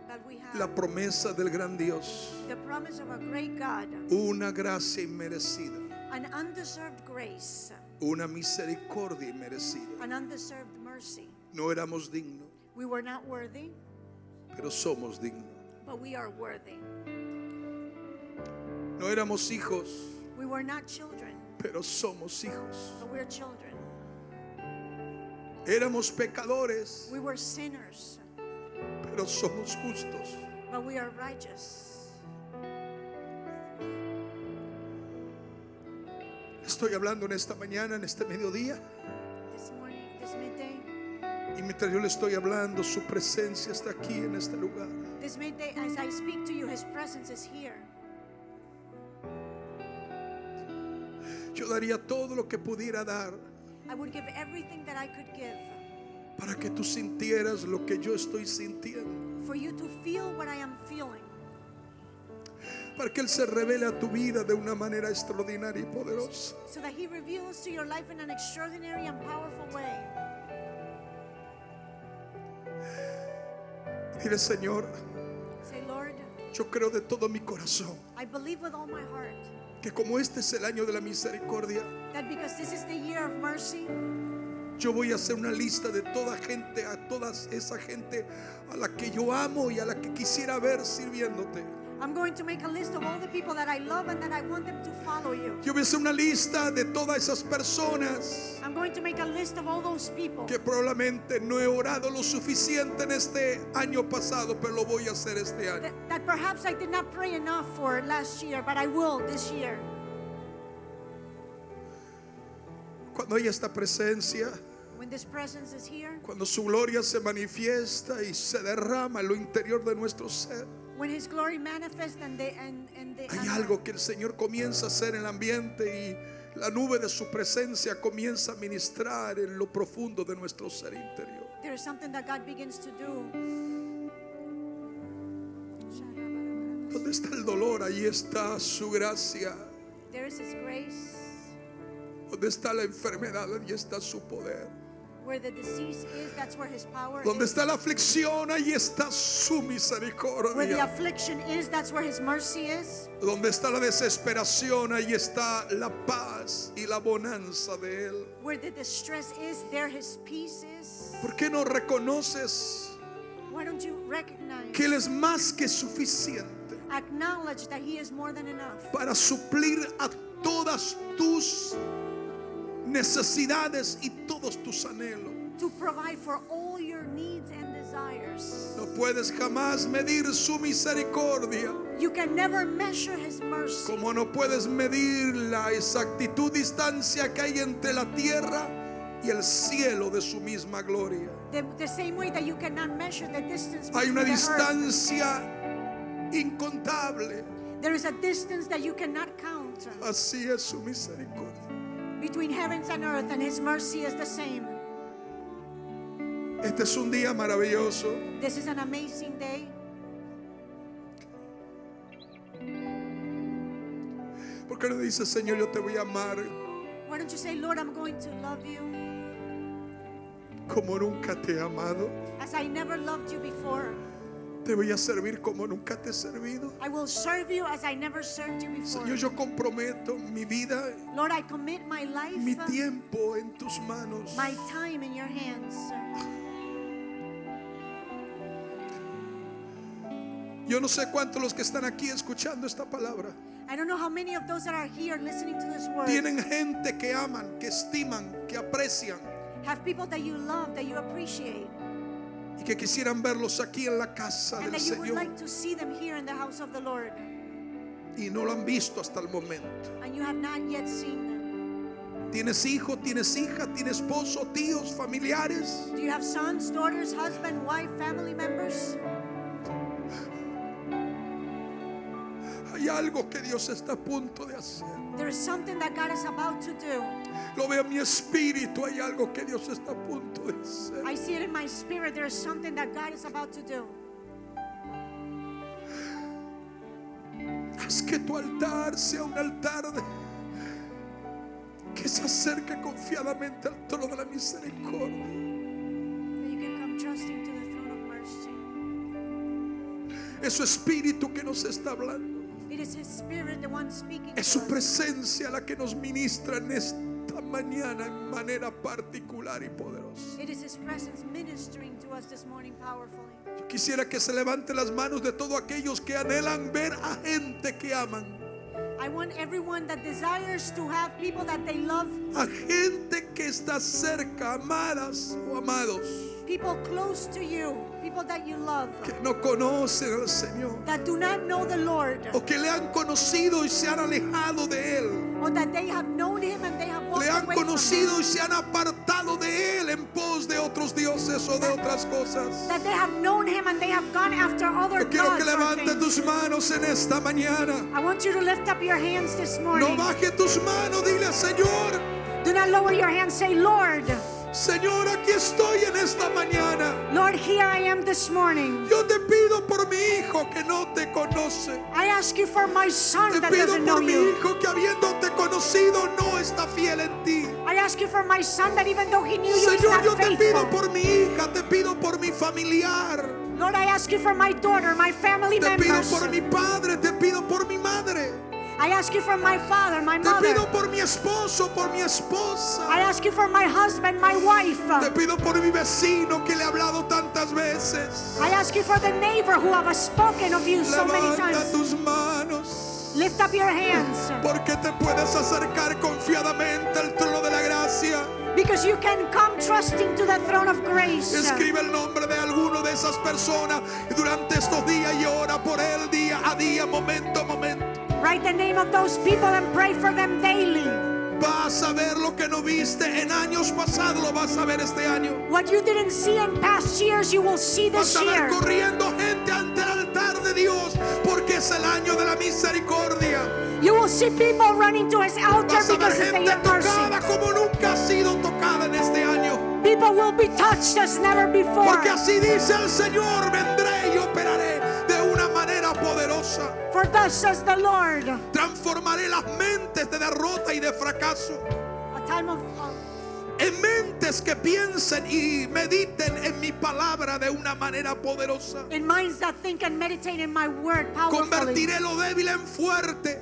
But we have la promesa del gran Dios. the promise of a great God, Una gracia inmerecida. an undeserved grace, Una misericordia inmerecida. an undeserved mercy. No éramos dignos, We were not worthy, pero somos dignos. but we are worthy. No éramos hijos, We were not children, pero somos hijos. but we're children. Éramos pecadores, We were sinners, pero somos justos. but we are righteous. Estoy hablando en esta mañana, en este mediodía, This morning, this midday, y mientras yo le estoy hablando, su presencia está aquí en este lugar. this midday, as I speak to you, His presence is here. Yo daría todo lo que pudiera dar I would give everything that I could give para que tú sintieras lo que yo estoy sintiendo, for you to feel what I am feeling, para que Él se revele a tu vida de una manera extraordinaria y poderosa. so that He reveals to your life in an extraordinary and powerful way. Dile, Señor, Say, Lord, yo creo de todo mi corazón I believe with all my heart que como este es el año de la misericordia, that because this is the year of mercy, yo voy a hacer una lista de toda gente, a toda esa gente a la que yo amo y a la que quisiera ver sirviéndote. I'm going to make a list of all the people that I love and that I want them to follow you. Yo voy a hacer una lista de todas esas personas I'm going to make a list of all those people que probablemente no he orado lo suficiente en este año pasado, pero lo voy a hacer este año. that perhaps I did not pray enough for last year, but I will this year. Cuando hay esta presencia, When when this presence is here, cuando su gloria se manifiesta y se derrama en lo interior de nuestro ser, when His glory manifests and hay algo que el Señor comienza a hacer en el ambiente y la nube de su presencia comienza a ministrar en lo profundo de nuestro ser interior. there is something that God begins to do. Donde está el dolor, ahí está su gracia. There is His grace. Donde está la enfermedad, ahí está su poder. Where the disease is, that's where His power Donde is. está la aflicción, ahí está su Where the misericordia. affliction is, that's where His mercy is. Donde está la desesperación, ahí está la paz y la bonanza de Él. Where the distress is, there His peace is. ¿Por qué no reconoces Why don't you recognize, que Él es más que suficiente acknowledge that He is more than enough para suplir a todas tus necesidades y todos tus anhelos? to provide for all your needs and desires? No puedes jamás medir su misericordia, You can never measure His mercy, como no puedes medir la exactitud, distancia que hay entre la tierra y el cielo de su misma gloria. the same way that you cannot measure the distance Hay between una the earth. distancia incontable. There is a distance that you cannot count Así es su misericordia. between heavens and earth, and His mercy is the same. Este es un día maravilloso. This is an amazing day. ¿Por qué no dices, Señor, yo te voy a amar Why don't you say, Lord, I'm going to love you como nunca te he amado? as I never loved you before. Te voy a servir como nunca te he servido. I will serve you as I never served you before. Señor, yo comprometo mi vida, Lord, I commit my life, mi tiempo en tus manos. my time in your hands. Yo no sé cuántos los que están aquí escuchando esta palabra I don't know how many of those that are here listening to this word tienen gente que aman, que estiman, que aprecian have people that you love, that you appreciate, y que quisieran verlos aquí en la casa and del that you would Señor like to see them here in the house of the Lord, y no lo han visto hasta el momento. and you have not yet seen them. ¿Tienes hijo, tienes hija, tienes esposo, tíos, familiares? Do you have sons, daughters, husband, wife, family members? Hay algo que Dios está a punto de hacer. There is something that God is about to do. Lo veo en mi espíritu, hay algo que Dios está a punto de hacer. I see it in my spirit. There is something that God is about to do. Haz que tu altar sea un altar que se acerque confiadamente al trono de la misericordia. That you can come trusting to the throne of mercy. Es su espíritu que nos está hablando. It is His Spirit, the one speaking Es to su us. presencia la que nos ministra en esta mañana en manera particular y poderosa. It is His presence ministering to us this morning powerfully. Yo quisiera que se levante las manos de todos aquellos que anhelan ver a gente que aman, I want everyone that desires to have people that they love, a gente que está cerca, amadas o amados, people close to you, people that you love, que no conocen al Señor that do not know the Lord, o que le han conocido y se han alejado de Él. or that they have known Him and they have walked Le han away from conocido Him. y se han apartado de Él en pos de otros dioses o de otras cosas. That they have known Him and they have gone after other Yo quiero que gods or levante things. tus manos en esta mañana. I want you to lift up your hands this No morning. baje tus manos, dile al Señor, Do not lower your hands. Say, Lord, Señor, aquí estoy en esta mañana. Lord, here I am this morning. Yo te pido por mi hijo que no te conoce. I ask you for my son Te that pido doesn't know por mi you. hijo que habiéndote conocido no está fiel en ti. I ask you for my son that even though he knew you, he's Señor, yo not te pido faithful. por mi hija, te pido por mi familiar, Lord, I ask you for my daughter, my family te pido members. por mi padre, te pido por mi madre, I ask you for my father, my te pido mother. por mi esposo, por mi I esposa, ask you for my husband, my wife. te pido por mi vecino que le he hablado tantas veces. I ask you for the neighbor who have spoken of you so many Levanta times. tus manos, Lift up your hands, porque te puedes acercar confiadamente al trono de la gracia. because you can come trusting to the throne of grace. Escribe el nombre de alguno de esas personas durante estos días y ora por él día a día, momento a momento. Write the name of those people and pray for them daily. Vas a ver lo que no viste en años pasados, lo vas a ver este año. What you didn't see in past years, you will see this Vas a ver year. corriendo gente ante el altar de Dios, porque es el año de la misericordia. You will see people running to his altar Vas a ver because it's the gente year of mercy. tocada como nunca ha sido tocada en este año. People will be touched as never before. Porque así dice el Señor, vendré y operaré de una manera poderosa. For thus says the Lord. Transformaré las mentes de derrota y de fracaso A time of en mentes que piensen y mediten en mi palabra de una manera poderosa. in minds that think and meditate in my word powerfully Convertiré lo débil en fuerte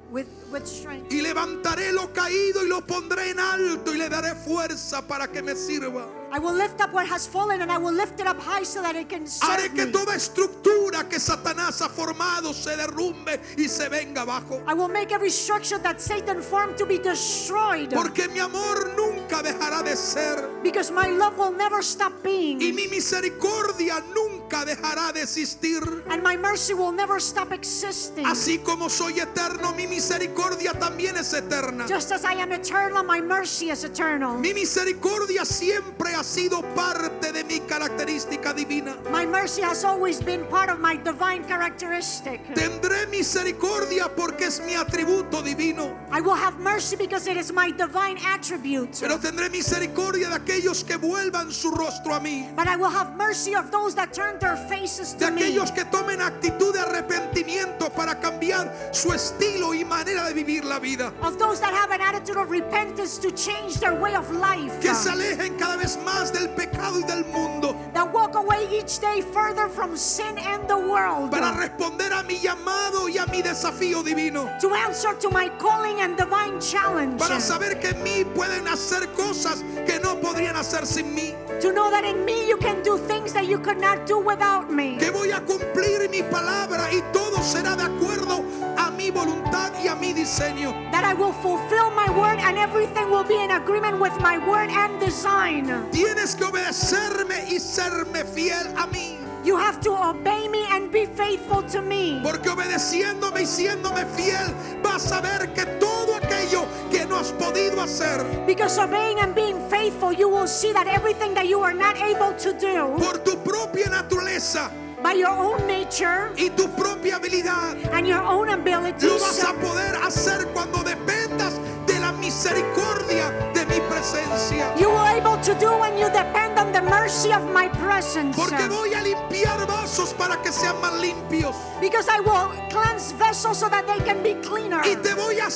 with strength. y levantaré lo caído y lo pondré en alto y le daré fuerza para que me sirva. I will lift up what has fallen and I will lift it up high so that it can Haré serve que me. toda estructura que Satanás ha formado se derrumbe y se venga abajo. I will make every structure that Satan formed to be destroyed. Porque mi amor nunca dejará de ser Because my love will never stop y being. mi misericordia nunca dejará de existir. And my mercy will never stop existing. Así como soy eterno, mi misericordia también es eterna. Just as I am eternal, my mercy is eternal. Mi misericordia siempre ha sido parte de mi característica divina. My mercy has always been part of my divine characteristic. Tendré misericordia porque es mi atributo divino. I will have mercy because it is my divine attribute. Pero tendré misericordia de aquellos que vuelvan su rostro a mí. But I will have mercy of those that turn their faces De to me. aquellos que tomen actitud de arrepentimiento para cambiar su estilo y manera de vivir la vida. Of those that have an attitude of repentance to change their way of life. Que se alejen cada vez más del pecado y del mundo That walk away each day further from sin and the world. para responder a mi llamado y a mi desafío divino. To answer to my calling and divine challenge. Para saber que en mí pueden hacer cosas que no podrían hacer sin mí. To know that in me you can do things that you could not do without me. Que voy a cumplir mi palabra y todo será de acuerdo a mi voluntad y a mi diseño. That I will fulfill my word and everything will be in agreement with my word and design. Tienes que obedecerme y serme fiel a mí. You have to obey me and be faithful to me. Porque obedeciéndome y siéndome fiel, vas a ver que todo aquello que no has podido hacer Because obeying and being faithful, you will see that everything that you are not able to do por tu propia naturaleza by your own nature y tu propia habilidad, and your own lo abilities, vas a poder hacer cuando dependas de la misericordia de mi presencia. you will able to do when you depend on the mercy of my presence. Porque voy a limpiar vasos para que sean más limpios. Because I will cleanse vessels so that they can be cleaner. Y te voy a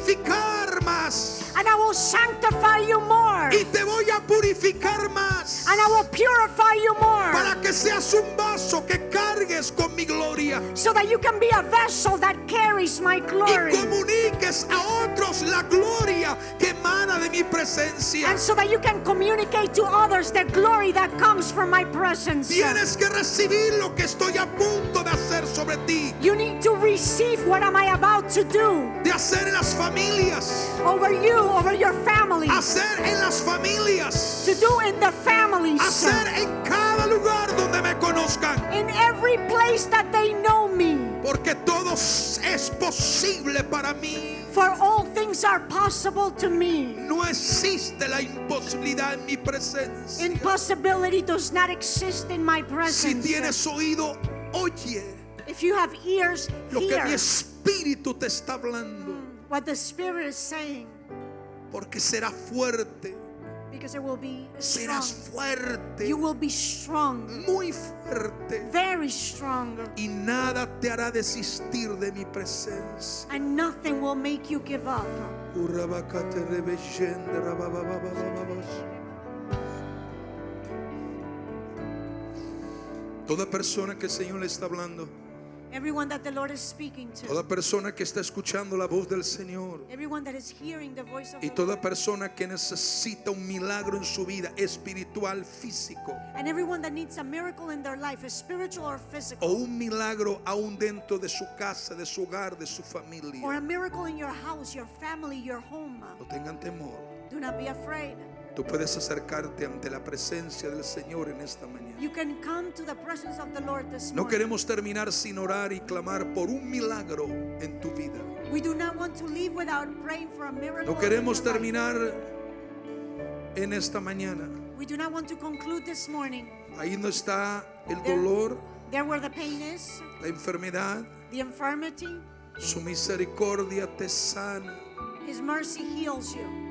santificar más. And I will sanctify you more. Y te voy a purificar más. And I will purify you more. Para que seas un vaso que cargues con mi gloria. So that you can be a vessel that carries my Y glory. comuniques a otros la gloria que emana de mi presencia. And so that you can communicate to others the glory that comes from my presence. Tienes que recibir lo que estoy a punto de hacer sobre ti. You need to receive what am I about to do De hacer en las familias. over you, over your family. Hacer en las familias. To do in the families. Hacer en cada lugar donde me conozcan. In every place that they know me. Porque todo es posible para mí. For all things are possible to me. No existe la imposibilidad en mi presencia. Impossibility does not exist in my Si presence. tienes oído, oye If you have ears, lo que mi hear espíritu te está hablando. what the Spirit is saying. Porque será fuerte. Because it will be Serás strong. fuerte. You will be strong. Muy fuerte. Very strong. Y nada te hará desistir de mi presencia. And nothing will make you give up. Toda persona que el Señor le está hablando, Everyone that the Lord is speaking to. toda persona que está escuchando la voz del Señor Everyone that is hearing the voice of y the toda Lord. persona que necesita un milagro en su vida espiritual, físico, And everyone that needs a miracle in their life, spiritual or physical. o un milagro aún dentro de su casa, de su hogar, de su Or familia, a miracle in your house, your family, your home. no tengan temor. Do not be afraid. Tú puedes acercarte ante la presencia del Señor en esta mañana. You can come to the presence of the Lord this No morning. queremos terminar sin orar y clamar por un milagro en tu vida. We do not want to leave without praying for a miracle. No queremos in your life. terminar en esta mañana. We do not want to conclude this morning. Ahí no está el dolor, There where the pain is, la enfermedad. the infirmity. Su misericordia te sana. His mercy heals you.